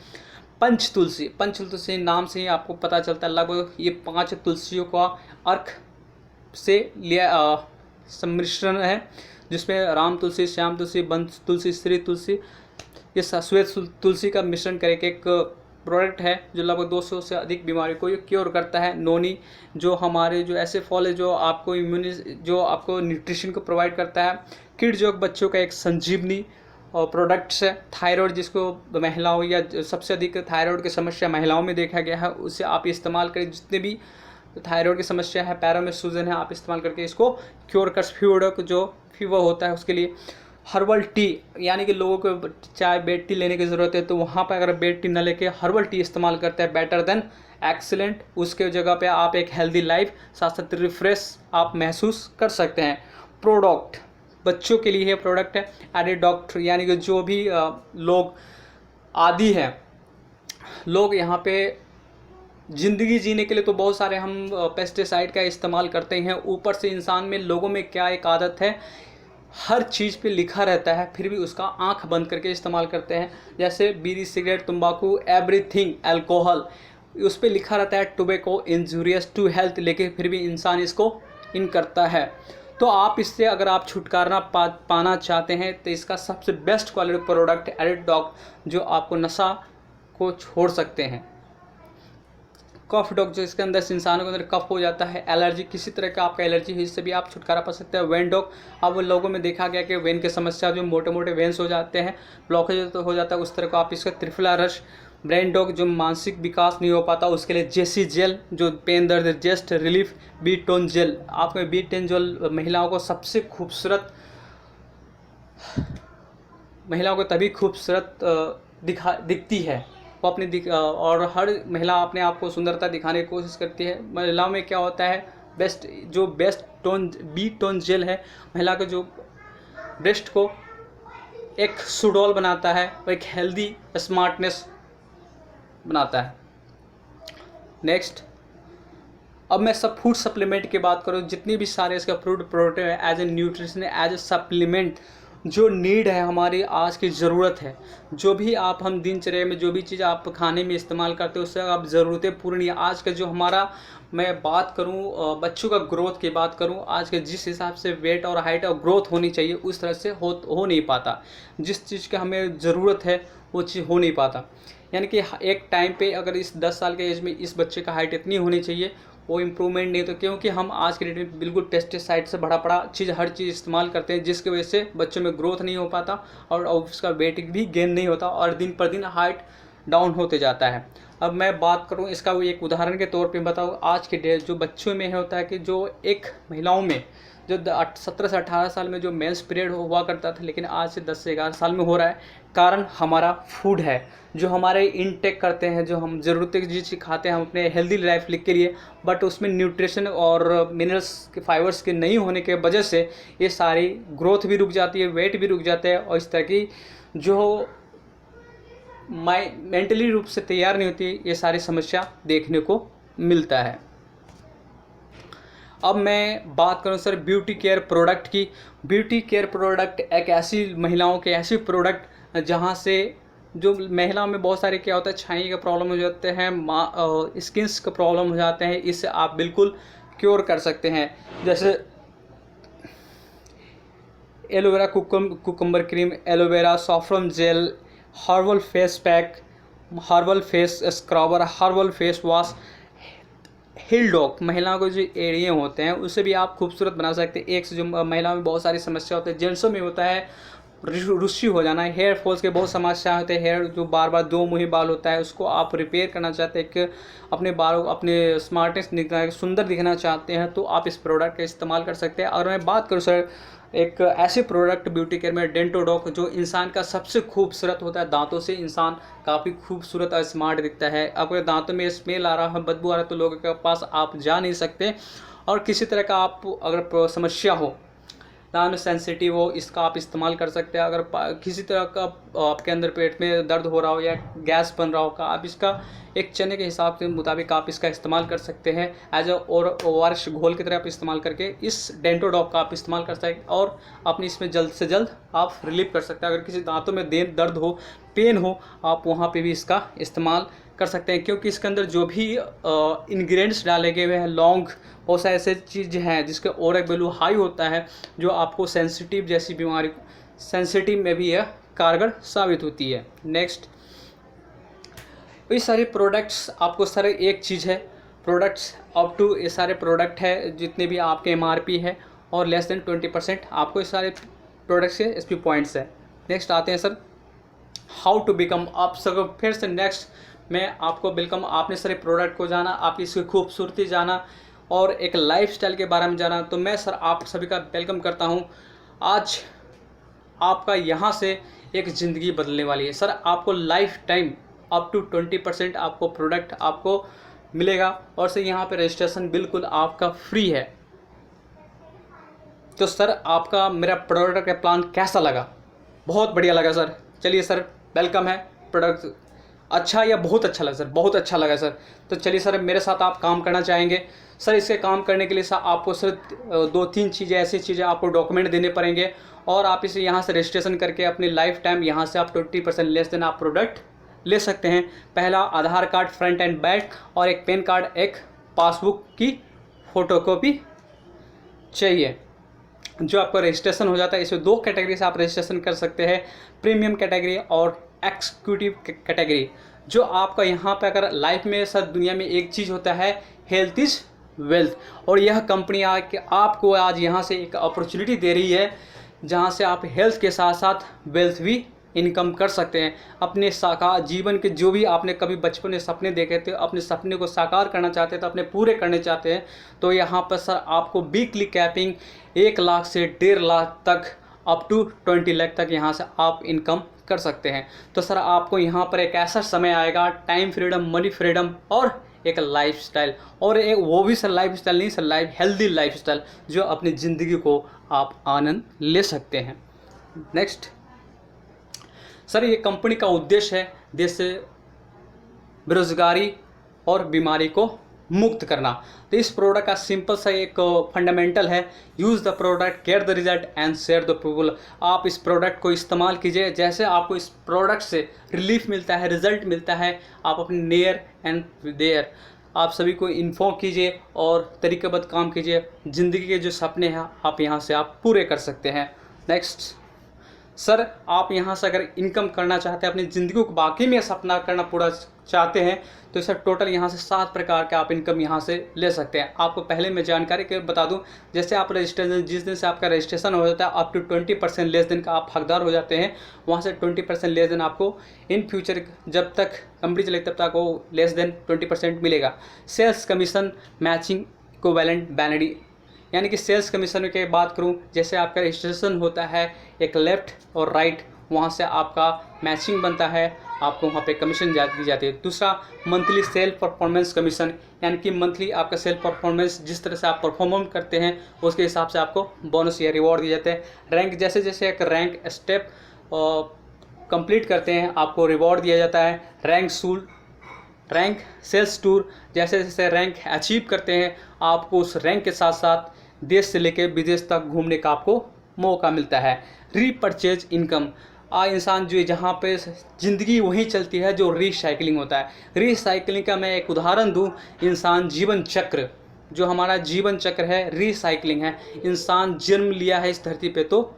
पंच तुलसी नाम से ही आपको पता चलता है, लगभग ये 5 तुलसियों का अर्क से लिया सम्मिश्रण है, जिसमें राम तुलसी, श्याम तुलसी, बंद तुलसी, श्री तुलसी, ये श्वेत तुलसी का मिश्रण करके एक प्रोडक्ट है जो लगभग 200 से अधिक बीमारी को ये क्योर करता है। नोनी, जो हमारे जो ऐसे फल है जो आपको जो आपको न्यूट्रिशन को प्रोवाइड करता है। किड जोग, बच्चों का एक संजीवनी और प्रोडक्ट्स है। थायराइड, जिसको महिलाओं या सबसे अधिक थायराइड की समस्या महिलाओं में देखा गया है, उसे आप इस्तेमाल करें। जितने भी थायराइड की समस्या है, पैरों में सूजन है, आप इस्तेमाल करके इसको क्योर कर। फीवर, जो फीवर होता है उसके लिए हर्बल टी, यानी कि लोगों को चाय बेड टी लेने की ज़रूरत है तो वहाँ पर अगर बेड टी न लेके हर्बल टी इस्तेमाल करते हैं, बेटर देन एक्सीलेंट, उसके जगह पे आप एक हेल्दी लाइफ, साथ साथ रिफ्रेश आप महसूस कर सकते हैं। प्रोडक्ट बच्चों के लिए प्रोडक्ट है एडिड डॉक्टर, यानी कि जो भी लोग आदी हैं, लोग यहाँ पे ज़िंदगी जीने के लिए तो बहुत सारे हम पेस्टिसाइड का इस्तेमाल करते हैं, ऊपर से इंसान में, लोगों में क्या एक आदत है, हर चीज़ पे लिखा रहता है फिर भी उसका आंख बंद करके इस्तेमाल करते हैं। जैसे बीड़ी, सिगरेट, तंबाकू, एवरीथिंग, अल्कोहल, उस पर लिखा रहता है टोबैको इंजूरियस टू हेल्थ, लेकिन फिर भी इंसान इसको इन करता है। तो आप इससे अगर आप छुटकारा पाना चाहते हैं तो इसका सबसे best quality product added dog, जो आपको नशा को छोड़ सकते हैं। कफ डॉग, जो इसके अंदर इंसानों के अंदर कफ हो जाता है, एलर्जी, किसी तरह का आपका एलर्जी है, इससे भी आप छुटकारा पा सकते हैं। वेन डॉग, अब लोगों में देखा गया कि वेन की समस्या, जो मोटे मोटे वेन्स हो जाते हैं, ब्लॉकेज तो हो जाता है, उस तरह को आप इसका त्रिफला रस ब्रेन डॉग जो मानसिक विकास नहीं हो पाता उसके लिए जेसी जेल, जो पेन दर्द जेस्ट रिलीफ, बी टोन जेल। आपको बी टेन जेल महिलाओं को सबसे खूबसूरत, महिलाओं को तभी खूबसूरत दिखती है, वो अपनी और हर महिला अपने आप को सुंदरता दिखाने की कोशिश करती है। महिलाओं में क्या होता है, best tone B tone gel है, महिला के जो ब्रेस्ट को एक सुडौल बनाता है, वो एक हेल्दी स्मार्टनेस बनाता है। नेक्स्ट, अब मैं सब फूड सप्लीमेंट की बात करूँ, जितनी भी सारे इसका फूड प्रोडक्ट है as a nutrition, as a supplement, जो नीड है हमारी आज की ज़रूरत है, जो भी आप हम दिनचर्या में जो भी चीज़ आप खाने में इस्तेमाल करते हो उससे आप ज़रूरतें पूरी। आज का जो हमारा, मैं बात करूं बच्चों का ग्रोथ की बात करूं, आज के जिस हिसाब से वेट और हाइट और ग्रोथ होनी चाहिए उस तरह से हो नहीं पाता। जिस चीज़ का हमें ज़रूरत है वो चीज़ हो नहीं पाता। यानी कि एक टाइम पे अगर इस 10 साल के एज में इस बच्चे का हाइट इतनी होनी चाहिए, वो इम्प्रूवमेंट नहीं, तो क्योंकि हम आज के डेट में बिल्कुल पेस्टिसाइड से भरा पड़ा चीज़ हर चीज़ इस्तेमाल करते हैं, जिसकी वजह से बच्चों में ग्रोथ नहीं हो पाता और उसका वेट भी गेन नहीं होता और दिन पर दिन हाइट डाउन होते जाता है। अब मैं बात करूं इसका वो एक उदाहरण के तौर पे बताऊं, आज के डेट जो बच्चों में होता है कि जो एक महिलाओं में जो 17 से 18 साल में जो मेंस पीरियड हुआ करता था, लेकिन आज से 10 से 11 साल में हो रहा है। कारण हमारा फूड है, जो हमारे इनटेक करते हैं, जो हम ज़रूरत की चीज़ खाते हैं हम अपने हेल्दी लाइफ के लिए, बट उसमें न्यूट्रिशन और मिनरल्स के फाइबर्स के नहीं होने के वजह से ये सारी ग्रोथ भी रुक जाती है, वेट भी रुक जाता है और इस तरह की जो मेंटली रूप से तैयार नहीं होती, ये सारी समस्या देखने को मिलता है। अब मैं बात करूं सर ब्यूटी केयर प्रोडक्ट की। ब्यूटी केयर प्रोडक्ट एक ऐसी महिलाओं के ऐसी प्रोडक्ट जहां से जो महिलाओं में बहुत सारे क्या होता है, छाई का प्रॉब्लम हो जाते हैं, स्किन्स का प्रॉब्लम हो जाते हैं, इससे आप बिल्कुल क्योर कर सकते हैं। जैसे aloe vera cucumber cream, aloe vera saffron gel, herbal face pack, herbal face scrubber, herbal face wash, हिल डॉग, महिलाओं को जो एड़िए होते हैं उसे भी आप खूबसूरत बना सकते हैं। एक से जो महिलाओं में बहुत सारी समस्या होती है, जेंट्सों में होता है रुस्सी हो जाना, हेयर फॉल्स के बहुत समस्या होते हैं, हेयर जो बार बार दो मुही बाल होता है उसको आप रिपेयर करना चाहते हैं, कि अपने बालों अपने स्मार्टनेस दिखना, सुंदर दिखना चाहते हैं, तो आप इस प्रोडक्ट का इस्तेमाल कर सकते हैं। और मैं बात करूँ सर एक ऐसे प्रोडक्ट ब्यूटी केयर में डेंटोडॉक, जो इंसान का सबसे खूबसूरत होता है, दांतों से इंसान काफ़ी खूबसूरत और स्मार्ट दिखता है। अगर दांतों में स्मेल आ रहा है, बदबू आ रहा है, तो लोगों के पास आप जा नहीं सकते। और किसी तरह का आप अगर समस्या हो, दांत में सेंसिटिव हो, इसका आप इस्तेमाल कर सकते हैं। अगर किसी तरह का आपके अंदर पेट में दर्द हो रहा हो या गैस बन रहा हो, का आप इसका एक चने के हिसाब के मुताबिक आप इसका इस्तेमाल कर सकते हैं। एज और ओआरएस घोल की तरह आप इस्तेमाल करके इस डेंटोडॉक का आप इस्तेमाल कर सकते हैं और अपनी इसमें जल्द से जल्द आप रिलीफ कर सकते हैं। अगर किसी दांतों में दर्द हो, पेन हो, आप वहाँ पे भी इसका इस्तेमाल कर सकते हैं, क्योंकि इसके अंदर जो भी इंग्रेडिएंट्स डाले गए हुए हैं, लौंग, बहुत सारे ऐसे चीज़ हैं जिसके ओरक वैल्यू हाई होता है, जो आपको सेंसिटिव जैसी बीमारी, सेंसिटिव में भी यह कारगर साबित होती है। नेक्स्ट, ये सारे प्रोडक्ट्स आपको सर एक चीज़ है, प्रोडक्ट्स अप टू ये सारे प्रोडक्ट है जितने भी आपके एमआरपी है और लेस देन 20% आपको इस सारे प्रोडक्ट्स के एसपी पॉइंट्स है। नेक्स्ट आते हैं सर हाउ टू बिकम। आप सर फिर से नेक्स्ट मैं आपको बिल्कुल, आपने सारे प्रोडक्ट को जाना, आप इसकी खूबसूरती जाना और एक लाइफस्टाइल के बारे में जाना, तो मैं सर आप सभी का वेलकम करता हूं। आज आपका यहां से एक ज़िंदगी बदलने वाली है सर। आपको लाइफ टाइम अप टू 20% आपको प्रोडक्ट आपको मिलेगा और सर यहाँ पे रजिस्ट्रेशन बिल्कुल आपका फ्री है। तो सर आपका मेरा प्रोडक्ट का प्लान कैसा लगा? बहुत बढ़िया लगा सर। चलिए सर, वेलकम है। प्रोडक्ट अच्छा या बहुत अच्छा लगा सर? बहुत अच्छा लगा सर। तो चलिए सर, मेरे साथ आप काम करना चाहेंगे सर? इसके काम करने के लिए सर आपको सर 2-3 चीज़ें, ऐसी चीज़ें आपको डॉक्यूमेंट देने पड़ेंगे और आप इसे यहाँ से रजिस्ट्रेशन करके अपनी लाइफ टाइम यहाँ से आप 20% लेस देन आप प्रोडक्ट ले सकते हैं। पहला आधार कार्ड फ्रंट एंड बैक और एक पैन कार्ड, एक पासबुक की फ़ोटोकॉपी चाहिए, जो आपका रजिस्ट्रेशन हो जाता है। इसमें 2 कैटेगरी से आप रजिस्ट्रेशन कर सकते हैं, प्रीमियम कैटेगरी और एक्सिक्यूटिव कैटेगरी। जो आपका यहाँ पे अगर लाइफ में सर दुनिया में एक चीज़ होता है, हेल्थ इज़ वेल्थ, और यह कंपनी आपको आज यहाँ से एक अपॉर्चुनिटी दे रही है जहाँ से आप हेल्थ के साथ साथ वेल्थ भी इनकम कर सकते हैं। अपने साकार जीवन के जो भी आपने कभी बचपन में सपने देखे थे, अपने सपने को साकार करना चाहते थे, अपने पूरे करने चाहते हैं, तो यहाँ पर सर आपको वीकली कैपिंग 1 लाख से 1.5 लाख तक अप टू 20 लाख तक यहाँ से आप इनकम कर सकते हैं। तो सर आपको यहाँ पर एक ऐसा समय आएगा, टाइम फ्रीडम, मनी फ्रीडम और एक लाइफस्टाइल, और एक वो भी सर लाइफस्टाइल नहीं सर, हेल्दी लाइफस्टाइल, जो अपनी ज़िंदगी को आप आनंद ले सकते हैं। नेक्स्ट सर, ये कंपनी का उद्देश्य है देश से बेरोजगारी और बीमारी को मुक्त करना। तो इस प्रोडक्ट का सिंपल सा एक फंडामेंटल है, use the product, get the result and share the people. आप इस प्रोडक्ट को इस्तेमाल कीजिए, जैसे आपको इस प्रोडक्ट से रिलीफ मिलता है, रिजल्ट मिलता है, आप अपने नियर एंड देयर आप सभी को इन्फॉर्म कीजिए और तरीक़ेबद्ध काम कीजिए। ज़िंदगी के जो सपने हैं आप यहाँ से आप पूरे कर सकते हैं। नेक्स्ट सर, आप यहाँ से अगर इनकम करना चाहते हैं, अपनी ज़िंदगी को बाकी में सपना करना पूरा चाहते हैं, तो सर टोटल यहाँ से 7 प्रकार के आप इनकम यहाँ से ले सकते हैं। आपको पहले मैं जानकारी के बता दूं, जैसे आप रजिस्ट्रेशन, जिस दिन से आपका रजिस्ट्रेशन हो जाता है, अप टू 20% लेस देन का आप हकदार हो जाते हैं। वहाँ से 20% लेस देन आपको इन फ्यूचर जब तक कंपनी चलेगी तब तक वो लेस देन 20% मिलेगा। सेल्स कमीशन मैचिंग इक्विवेलेंट बैनडी, यानी कि सेल्स कमीशन की बात करूं, जैसे आपका रजिस्ट्रेशन होता है एक लेफ़्ट और राइट, वहां से आपका मैचिंग बनता है, आपको वहां पे कमीशन दी जाती है। दूसरा मंथली सेल परफॉर्मेंस कमीशन, यानी कि मंथली आपका सेल परफॉर्मेंस जिस तरह से आप परफॉर्म करते हैं उसके हिसाब से आपको बोनस या रिवॉर्ड दिए जाते हैं। रैंक, जैसे जैसे एक रैंक स्टेप कंप्लीट करते हैं आपको रिवॉर्ड दिया जाता है। रैंक सेल्स टूर, जैसे जैसे रैंक अचीव करते हैं आपको उस रैंक के साथ साथ देश से लेकर विदेश तक घूमने का आपको मौका मिलता है। रीपरचेज इनकम, इंसान जो जहाँ पे ज़िंदगी वहीं चलती है जो रिसाइकलिंग होता है। रिसाइकलिंग का मैं एक उदाहरण दूँ, इंसान जीवन चक्र, जो हमारा जीवन चक्र है रिसाइकलिंग है। इंसान जन्म लिया है इस धरती पे तो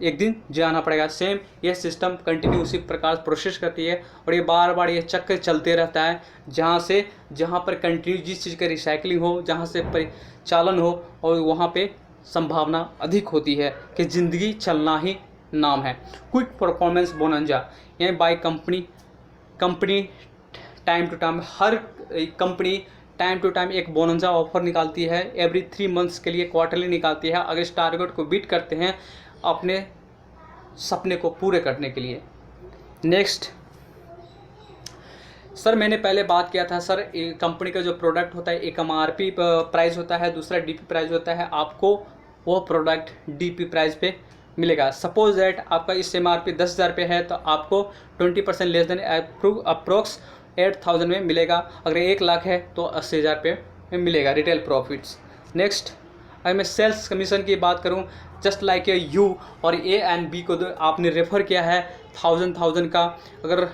एक दिन जाना पड़ेगा। सेम ये सिस्टम कंटिन्यू उसी प्रकार प्रोसेस करती है और ये बार बार ये चक्र चलते रहता है, जहाँ पर कंटिन्यू जिस चीज़ का रिसाइकलिंग हो, जहाँ से परिचालन हो, और वहाँ पे संभावना अधिक होती है कि ज़िंदगी चलना ही नाम है। क्विक परफॉर्मेंस बोनंजा, यानी by company time to time, हर कंपनी टाइम टू टाइम एक बोनंजा ऑफर निकालती है, एवरी 3 मंथ्स के लिए क्वार्टरली निकालती है। अगर इस टारगेट को बीट करते हैं अपने सपने को पूरे करने के लिए। नेक्स्ट सर, मैंने पहले बात किया था सर, कंपनी का जो प्रोडक्ट होता है एक MRP प्राइस होता है, दूसरा DP प्राइस होता है। आपको वो प्रोडक्ट DP प्राइस पे मिलेगा। सपोज दैट आपका इस MRP 10,000 पे है तो आपको 20% लेस देन अप्रोक्स 8,000 में मिलेगा। अगर 1 लाख है तो 80,000 पे मिलेगा रिटेल प्रॉफिट्स। नेक्स्ट, अगर मैं सेल्स कमीशन की बात करूं, जस्ट लाइक यू और A एंड B को आपने रेफ़र किया है 1000 का, अगर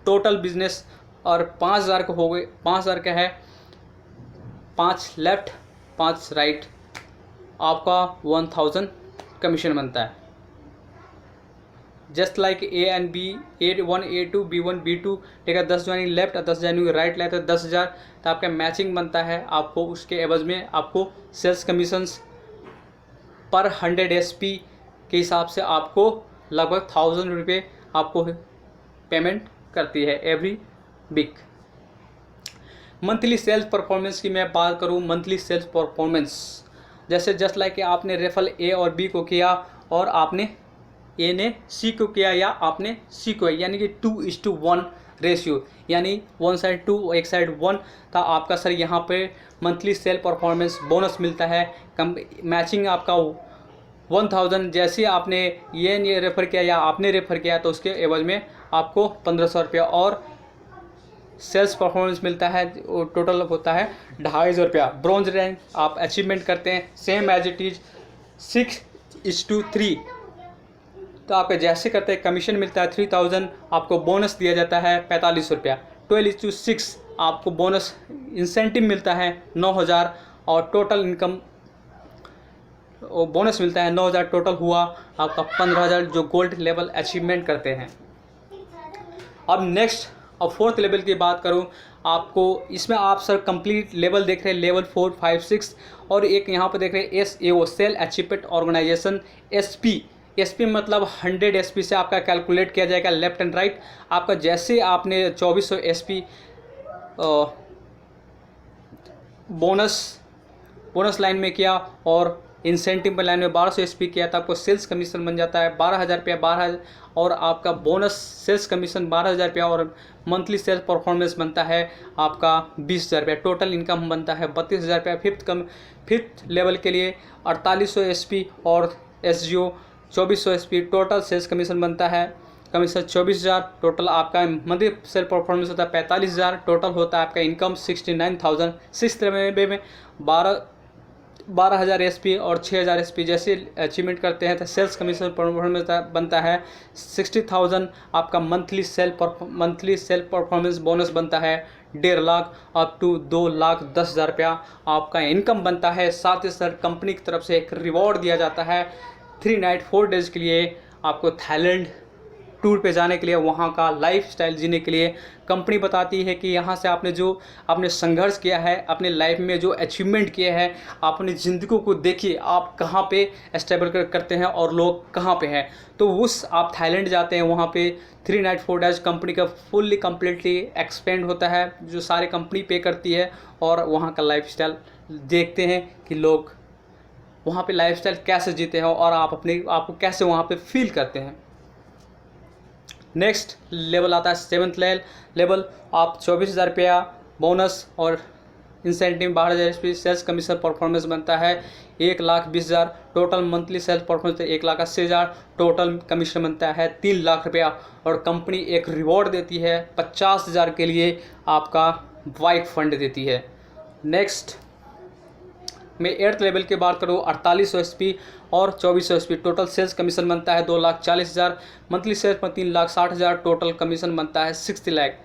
टोटल बिजनेस और 5,000 का हो गए, 5,000 का है, 5 लेफ़्ट 5 राइट, आपका 1000 कमीशन बनता है। Just like A and B, A1 A2 B1 B2, ठीक है, 10 ज्वाइनिंग लेफ्ट और 10 ज्वाइनिंग राइट लाए तो 10,000, तो आपका मैचिंग बनता है। आपको उसके एवज में आपको सेल्स कमीशंस पर 100 SP के हिसाब से आपको लगभग 1000 रुपये आपको पेमेंट करती है every week. Monthly sales performance की मैं बात करूं, मंथली सेल्स परफॉर्मेंस जैसे जस्ट लाइक आपने रेफर A और B को किया और आपने A ने C को किया या आपने C को, यानी कि 2:1 रेशियो, यानी 1 साइड 2 एक साइड 1 था आपका सर। यहाँ पे मंथली सेल परफॉर्मेंस बोनस मिलता है। मैचिंग आपका 1000, जैसे आपने ये रेफ़र किया या आपने रेफ़र किया तो उसके एवज में आपको 1500 रुपया और सेल्स परफॉर्मेंस मिलता है। टोटल होता है 250 रुपया। ब्रॉन्ज रैंक आप अचीवमेंट करते हैं सेम एज इट इज़ 6:3, तो आपके जैसे करते हैं कमीशन मिलता है 3000, आपको बोनस दिया जाता है 45 रुपया। 12:6 आपको बोनस इंसेंटिव मिलता है 9000 और टोटल इनकम बोनस मिलता है 9000, टोटल हुआ आपका 15,000 जो गोल्ड लेवल अचीवमेंट करते हैं। अब नेक्स्ट और 4th लेवल की बात करूं, आपको इसमें आप सर कंप्लीट लेवल देख रहे हैं, लेवल 4, 5, 6 और एक यहाँ पर देख रहे हैं SAO sale achievement organisation, SP SP मतलब 100 एसपी से आपका कैलकुलेट किया जाएगा लेफ्ट एंड राइट। आपका जैसे आपने 2400 एसपी बोनस लाइन में किया और इंसेंटिव पे लाइन में 1200 एसपी किया तो आपको सेल्स कमीशन बन जाता है 12,000 रुपया 12 और आपका बोनस सेल्स कमीशन 12,000 रुपया और मंथली सेल्स परफॉर्मेंस बनता है आपका 20,000 रुपया। टोटल इनकम बनता है 32,000 रुपया। फिफ्थ लेवल के लिए 4800 एसपी और एसजीओ 2400 एसपी। टोटल सेल्स कमीशन बनता है कमीशन 24,000। टोटल आपका मंथली सेल परफॉर्मेंस होता है 45,000। टोटल होता है आपका इनकम 69,000। सिक्स लेवल में 12,000 एसपी और 6,000 एसपी जैसे अचीवमेंट करते हैं तो सेल्स कमीशन परफॉर्मेंस बनता है 60,000। आपका मंथली सेल परफॉर्मेंस बोनस बनता है 1.5 लाख अप टू 2,10,000 रुपया आपका इनकम बनता है। साथ ही साथ कंपनी की तरफ से एक रिवॉर्ड दिया जाता है 3 नाइट 4 डेज़ के लिए आपको थाईलैंड टूर पे जाने के लिए, वहाँ का लाइफस्टाइल जीने के लिए। कंपनी बताती है कि यहाँ से आपने संघर्ष किया है, अपने लाइफ में जो अचीवमेंट किए हैं, अपनी ज़िंदगी को देखिए आप कहाँ पे स्टेबल करते हैं और लोग कहाँ पे हैं। तो आप थाईलैंड जाते हैं, वहाँ पे 3 नाइट 4 डेज कंपनी का फुल्ली कम्प्लीटली एक्सपेंड होता है जो सारे कंपनी पे करती है और वहाँ का लाइफस्टाइल देखते हैं कि लोग वहाँ पे लाइफस्टाइल कैसे जीते हैं और आपको कैसे वहाँ पे फील करते हैं। नेक्स्ट लेवल आता है 7th लेवल। आप 24,000 रुपया बोनस और incentive 12,000 SP sales commission performance बनता है 1,20,000। Total monthly sales performance 1,80,000। Total commission बनता है 3 लाख रुपया और कंपनी एक रिवॉर्ड देती है 50,000 के लिए आपका वाइफ फंड देती है। नेक्स्ट मैं 8th लेवल की बात करूँ 4800 एसपी और 2400 एसपी। टोटल सेल्स कमीशन बनता है 2,40,000। मंथली सेल्स पर 3,60,000। टोटल कमीशन बनता है 60 लाख।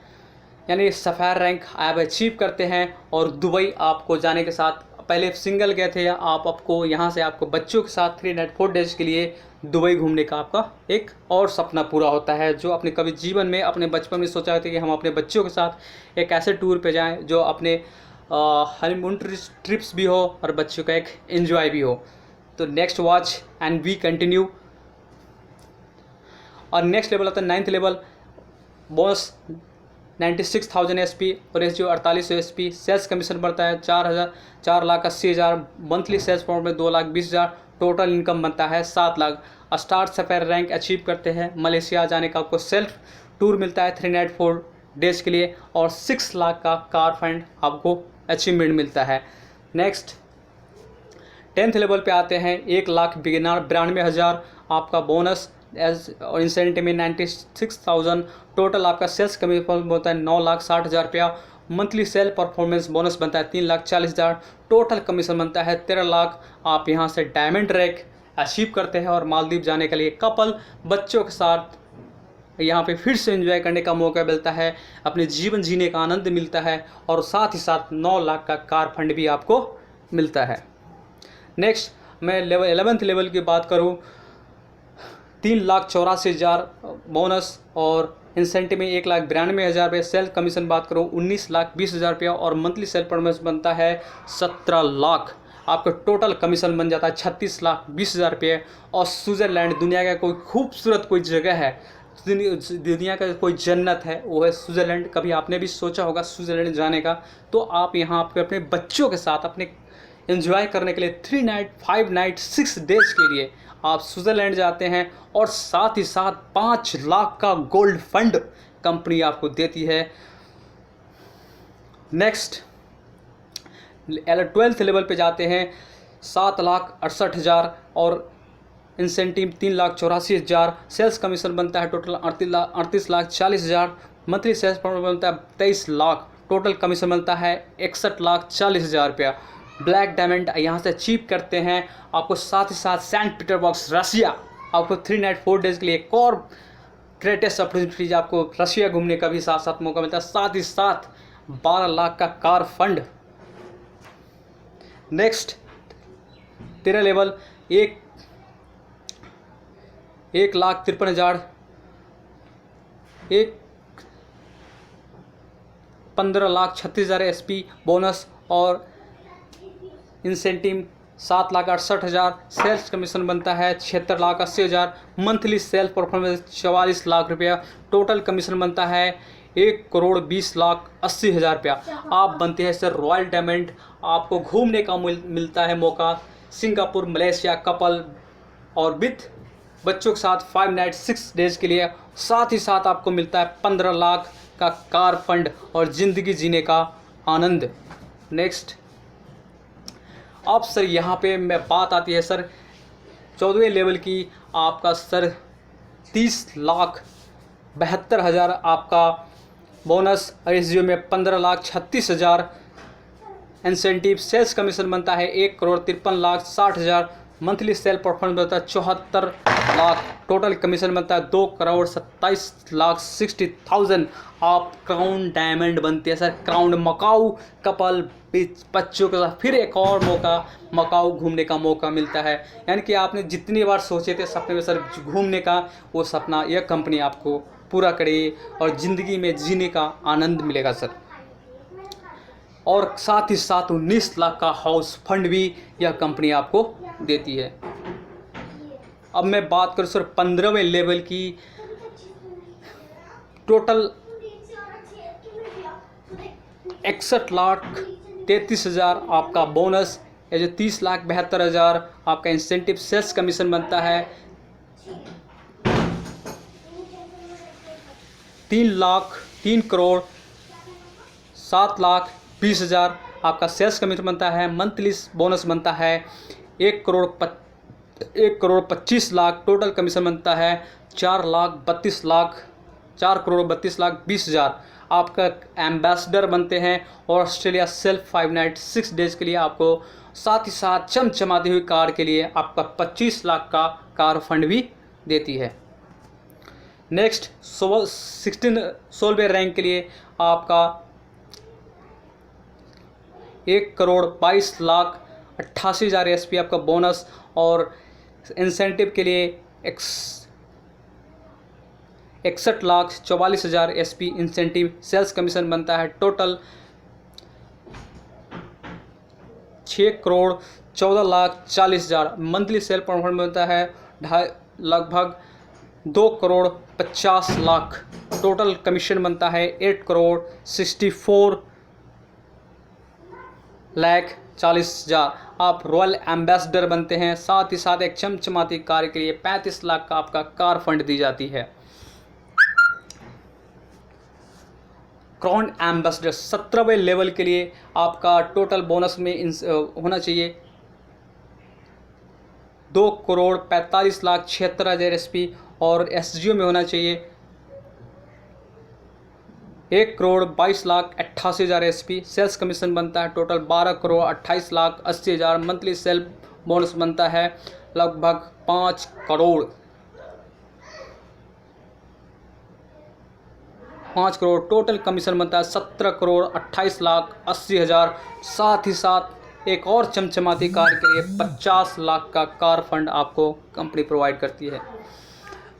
यानी सफ़ायर रैंक आप अचीव करते हैं और दुबई आपको जाने के साथ पहले सिंगल गए थे आपको यहाँ से आपको बच्चों के साथ 3 नाइट 4 डेज़ के लिए दुबई घूमने का आपका एक और सपना पूरा होता है जो अपने कभी जीवन में अपने बचपन में सोचा होता है कि हम अपने बच्चों के साथ एक ऐसे टूर पे जाएं जो अपने हनीमून ट्रिप्स भी हो और बच्चों का एक एंजॉय भी हो। तो next watch and we continue. और नेक्स्ट लेवल आता है 9th लेवल। बोनस 96,000 एसपी और एसजीओ 4800 एसपी। सेल्स कमीशन बढ़ता है 4,80,000। Monthly sales performance 2,20,000। Total income बनता है 7 lakh. Star sapphire rank achieve करते हैं। मलेशिया जाने का आपको सेल्फ टूर मिलता है 3 नाइट 4 डेज़ के लिए और 6 लाख का कार फंड आपको अचीवमेंट मिलता है। नेक्स्ट 10th लेवल पे आते हैं 1,92,000 आपका बोनस एज और इंसेंटिव में 96,000। टोटल आपका सेल्स कमीशन होता है 9,60,000 रुपया। मंथली सेल परफॉर्मेंस बोनस बनता है 3,40,000। टोटल कमीशन बनता है 13 लाख। आप यहाँ से डायमंड रैंक अचीव करते हैं और मालदीव जाने के लिए कपल बच्चों के साथ यहाँ पे फिर से एंजॉय करने का मौका मिलता है, अपने जीवन जीने का आनंद मिलता है और साथ ही साथ 9 लाख का कार फंड भी आपको मिलता है। नेक्स्ट मैं 11th लेवल की बात करूँ 3,84,000 बोनस और इंसेंटिव में 1,92,000 रुपये। सेल कमीशन बात करूँ 19,20,000 रुपया और मंथली सेल परफॉर्मेंस बनता है 17 लाख। आपका टोटल कमीशन बन जाता है 36,20,000 रुपये। और स्विट्ज़रलैंड दुनिया का कोई खूबसूरत कोई जगह है, दुनिया का कोई जन्नत है वो है स्विट्ज़रलैंड। कभी आपने भी सोचा होगा स्विट्ज़रलैंड जाने का, तो आप यहाँ पे अपने बच्चों के साथ अपने एंजॉय करने के लिए 3 नाइट 5 नाइट 6 डेज़ के लिए आप स्विट्ज़रलैंड जाते हैं और साथ ही साथ 5 लाख का गोल्ड फंड कंपनी आपको देती है। नेक्स्ट 12th लेवल पे जाते हैं 7,68,000 और इंसेंटिव 3,84,000। सेल्स कमीशन बनता है टोटल 38,40,000। मंथली सेल्स बनता है 23 लाख। टोटल कमीशन बनता है 61,40,000 रुपया। ब्लैक डायमंड यहाँ से अचीव करते हैं आपको। साथ ही साथ सेंट पीटर्सबर्ग रशिया आपको 3 नाइट 4 डेज़ के लिए एक और ग्रेटेस्ट अपॉर्चुनिटीज आपको रशिया घूमने का भी साथ साथ मौका मिलता है। साथ ही साथ 12 लाख का car fund. Next 13 level 1,53,000 15,36,000 SP bonus और इंसेंटिव 7,68,000 सेल्स कमीशन बनता है 76,80,000। मंथली सेल्स परफॉर्मेंस 44 लाख रुपया। टोटल कमीशन बनता है 1,20,80,000 रुपया। आप बनते हैं सर रॉयल डायमंड। आपको घूमने का मिलता है मौका सिंगापुर मलेशिया कपल और विथ बच्चों के साथ 5 नाइट 6 डेज़ के लिए। साथ ही साथ आपको मिलता है 15 लाख का कार फंड और ज़िंदगी जीने का आनंद। नेक्स्ट अब सर यहाँ पे मैं बात आती है सर 14वें लेवल की। आपका सर 30,72,000 आपका बोनस और एस में 15,36,000 इंसेंटिव। सेल्स कमीशन बनता है 1,53,60,000। मंथली सेल परफॉर्मेंस बनता है 74 लाख। टोटल कमीशन बनता है 2,27,60,000। आप क्राउन डायमंड बनते हैं सर। क्राउन मकाऊ कपल बच्चों के साथ फिर एक और मौका मकाऊ घूमने का मौका मिलता है। यानी कि आपने जितनी बार सोचे थे सपने में सर घूमने का, वो सपना यह कंपनी आपको पूरा करेगी और ज़िंदगी में जीने का आनंद मिलेगा सर। और साथ ही साथ 19 लाख का हाउस फंड भी यह कंपनी आपको देती है। अब मैं बात करूँ सर 15वें लेवल की। टोटल 61,33,000 आपका बोनस है जो 30,72,000 आपका इंसेंटिव। सेल्स कमीशन बनता है 3,07,20,000 आपका सेल्स कमीशन बनता है। मंथली बोनस बनता है 1,25,00,000। टोटल कमीशन बनता है 4,32,20,000। आपका एम्बेसडर बनते हैं और ऑस्ट्रेलिया सेल्फ 5 नाइट 6 डेज़ के लिए आपको साथ ही साथ चमचमाती हुई कार के लिए आपका 25 लाख का कार फंड भी देती है। नेक्स्ट 16वें रैंक के लिए आपका 1,22,88,000 एसपी आपका बोनस और इंसेंटिव के लिए 61,44,000 एसपी इंसेंटिव। सेल्स कमीशन बनता है टोटल 6,14,40,000। मंथली सेल परफॉर्मेंस बनता है लगभग 2,50,00,000। टोटल कमीशन बनता है 8,64,40,000। आप रॉयल एम्बेसडर बनते हैं। साथ ही साथ एक चमचमाती कार के लिए 35 लाख का आपका कार फंड दी जाती है। क्राउन एम्बेसडर 17वें लेवल के लिए आपका टोटल बोनस में होना चाहिए 2,45,76,000 एसपी और एसजीओ में होना चाहिए 1,22,88,000 एसपी। सेल्स कमीशन बनता है टोटल 12,28,80,000। मंथली सेल बोनस बनता है लगभग 5 करोड़। टोटल कमीशन बनता है 17,28,80,000। साथ ही साथ एक और चमचमाती कार के लिए 50 लाख का कार फंड आपको कंपनी प्रोवाइड करती है।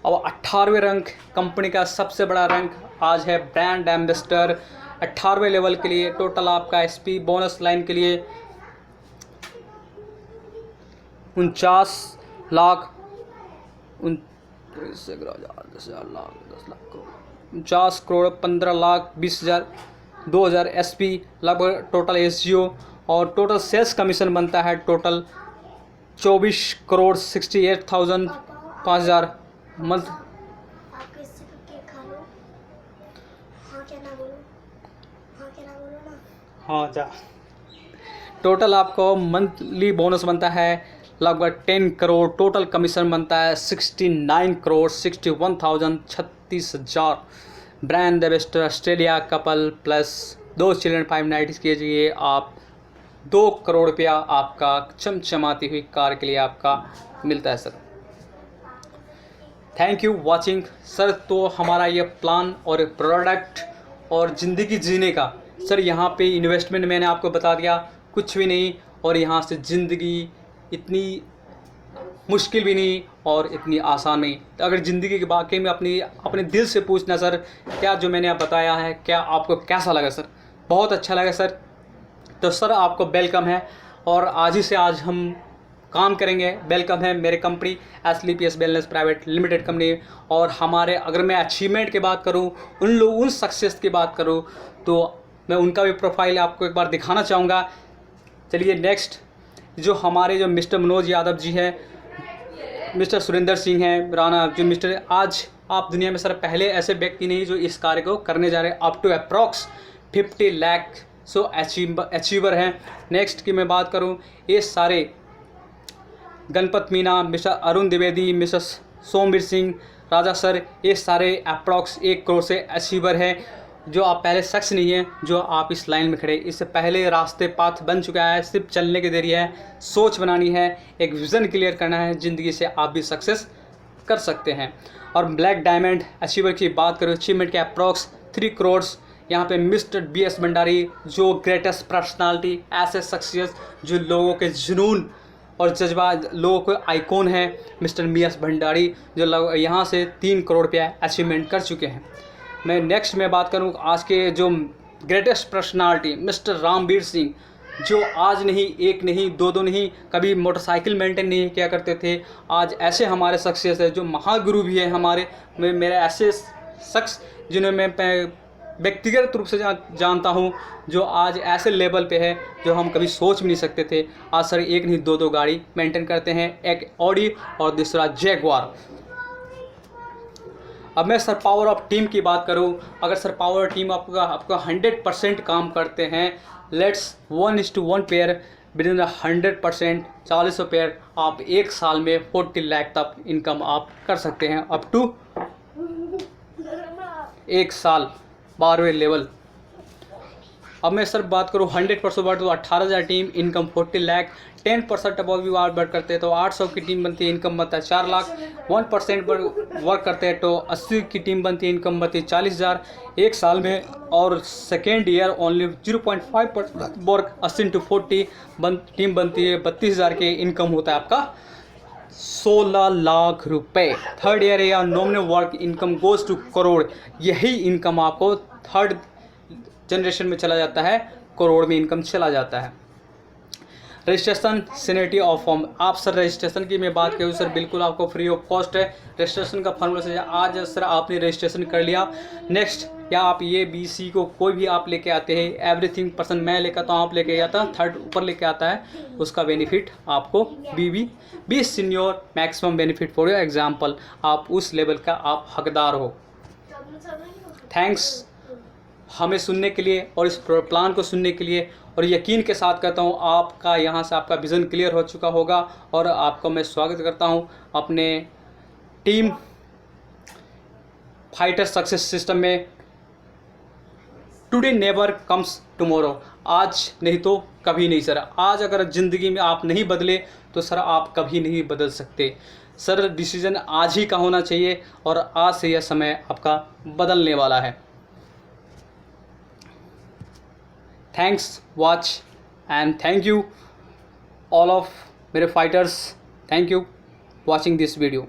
अब 18वें रैंक कंपनी का सबसे बड़ा रैंक आज है ब्रांड एम्बेसडर। 18वें लेवल के लिए टोटल आपका एसपी बोनस लाइन के लिए 49 लाख 50 करोड़ 15,20,000 2,000 एसपी लगभग टोटल एसजीओ। और टोटल सेल्स कमीशन बनता है टोटल 24,68,000 5,000 मंथ। हाँ जा टोटल आपको मंथली बोनस बनता है लगभग 10 करोड़। टोटल कमीशन बनता है 69,61,36,000। Brand ambassador Australia couple plus 2 children 5 nights के लिए आप 2 करोड़ रुपया आपका चमचमाती हुई कार के लिए आपका मिलता है sir. Thank you watching sir. तो हमारा ये प्लान और प्रोडक्ट और ज़िंदगी जीने का सर यहाँ पे इन्वेस्टमेंट मैंने आपको बता दिया कुछ भी नहीं, और यहाँ से ज़िंदगी इतनी मुश्किल भी नहीं और इतनी आसान नहीं। तो अगर ज़िंदगी के वाकई में अपने दिल से पूछना सर क्या जो मैंने बताया है क्या आपको कैसा लगा सर? बहुत अच्छा लगा सर। तो सर आपको वेलकम है और आज ही से आज हम काम करेंगे। वेलकम है मेरे company SLPS wellness private limited company. और हमारे अगर मैं अचीवमेंट की बात करूं, उन सक्सेस की बात करूं, तो मैं उनका भी प्रोफाइल आपको एक बार दिखाना चाहूँगा। चलिए नेक्स्ट, जो हमारे जो मिस्टर मनोज यादव जी हैं, मिस्टर सुरेंद्र सिंह हैं राणा, जो मिस्टर, आज आप दुनिया में सर पहले ऐसे व्यक्ति नहीं जो इस कार्य को करने जा रहे हैं। Up to approx 50 lakh achiever हैं। नेक्स्ट की मैं बात करूं, ये सारे Ganpat Meena, mister Arun Dwivedi, mister Somveer Singh Raja sir, ये सारे अप्रॉक्स 1 करोड़ से अचीवर हैं। जो आप पहले शख्स नहीं है जो आप इस लाइन में खड़े, इससे पहले रास्ते पाथ बन चुका है। सिर्फ चलने की देरी है, सोच बनानी है, एक विज़न क्लियर करना है, ज़िंदगी से आप भी सक्सेस कर सकते हैं। और ब्लैक डायमंड अचीवर की बात करूँ, अचीवमेंट के अप्रॉक्स 3 करोड़। यहाँ पे मिस्टर BS भंडारी, जो ग्रेटेस्ट पर्सनालिटी, ऐसे शख्सियत जो लोगों के जुनून और जज्बा, लोगों को आइकॉन है, मिस्टर BS भंडारी, जो यहाँ से 3 करोड़ रुपया अचीवमेंट कर चुके हैं। मैं नेक्स्ट में बात करूँ आज के जो greatest personality, mister Ramveer Singh, जो आज नहीं, एक नहीं, दो नहीं, कभी मोटरसाइकिल मेंटेन नहीं किया करते थे। आज ऐसे हमारे शख्सियत है जो महागुरु भी है हमारे, मेरे ऐसे शख्स जिन्हें मैं व्यक्तिगत रूप से जानता हूँ, जो आज ऐसे लेवल पे है जो हम कभी सोच भी नहीं सकते थे। आज सर एक नहीं, दो गाड़ी मेंटेन करते हैं, एक ऑडी और दूसरा जैगवार। अब मैं सर पावर ऑफ टीम की बात करूं, अगर सर पावर टीम आपका 100% काम करते हैं, let's 1:1 pair with in 100%, 40 pair, आप एक साल में 40 लाख तक इनकम आप कर सकते हैं। अप टू एक साल 12वें लेवल। अब मैं सर बात करूँ 100% वर्क तो 18,000 टीम, इनकम 40 लाख। 10% अबव भी वर्क करते हैं तो 800 की टीम बनती है, इनकम बनता है 4 लाख। 1% पर वर्क करते हैं तो 80 की टीम बनती है, इनकम बनती है 40,000 एक साल में। और second year only 0.5% work, 80 × 40 team बनती है, 32,000 के इनकम होता है आपका 16 लाख रुपए। थर्ड ईयर या nominal work income goes to crore. यही इनकम आपको थर्ड जनरेशन में चला जाता है, करोड़ में इनकम चला जाता है। रजिस्ट्रेशन सिनेरिटी ऑफ फॉर्म, आप सर रजिस्ट्रेशन की मैं बात करूँ सर, बिल्कुल आपको फ्री ऑफ कॉस्ट है। रजिस्ट्रेशन का फॉर्मूला से आज सर आपने रजिस्ट्रेशन कर लिया, नेक्स्ट या आप ये BC को कोई भी आप लेके आते हैं, एवरीथिंग पर्सन मैं लेकर आता हूँ, आप लेके आता हूँ, थर्ड ऊपर लेके आता है, उसका बेनिफिट आपको be senior maximum benefit for your example, आप उस लेवल का आप हकदार हो। थैंक्स हमें सुनने के लिए और इस प्लान को सुनने के लिए, और यकीन के साथ कहता हूँ आपका यहाँ से आपका विज़न क्लियर हो चुका होगा। और आपको मैं स्वागत करता हूँ अपने टीम फाइटर सक्सेस सिस्टम में। टुडे नेवर कम्स टुमारो, आज नहीं तो कभी नहीं सर। आज अगर ज़िंदगी में आप नहीं बदले तो सर आप कभी नहीं बदल सकते सर। डिसीज़न आज ही का होना चाहिए और आज से यह समय आपका बदलने वाला है। Thanks watch and thank you all of मेरे fighters, thank you watching this video।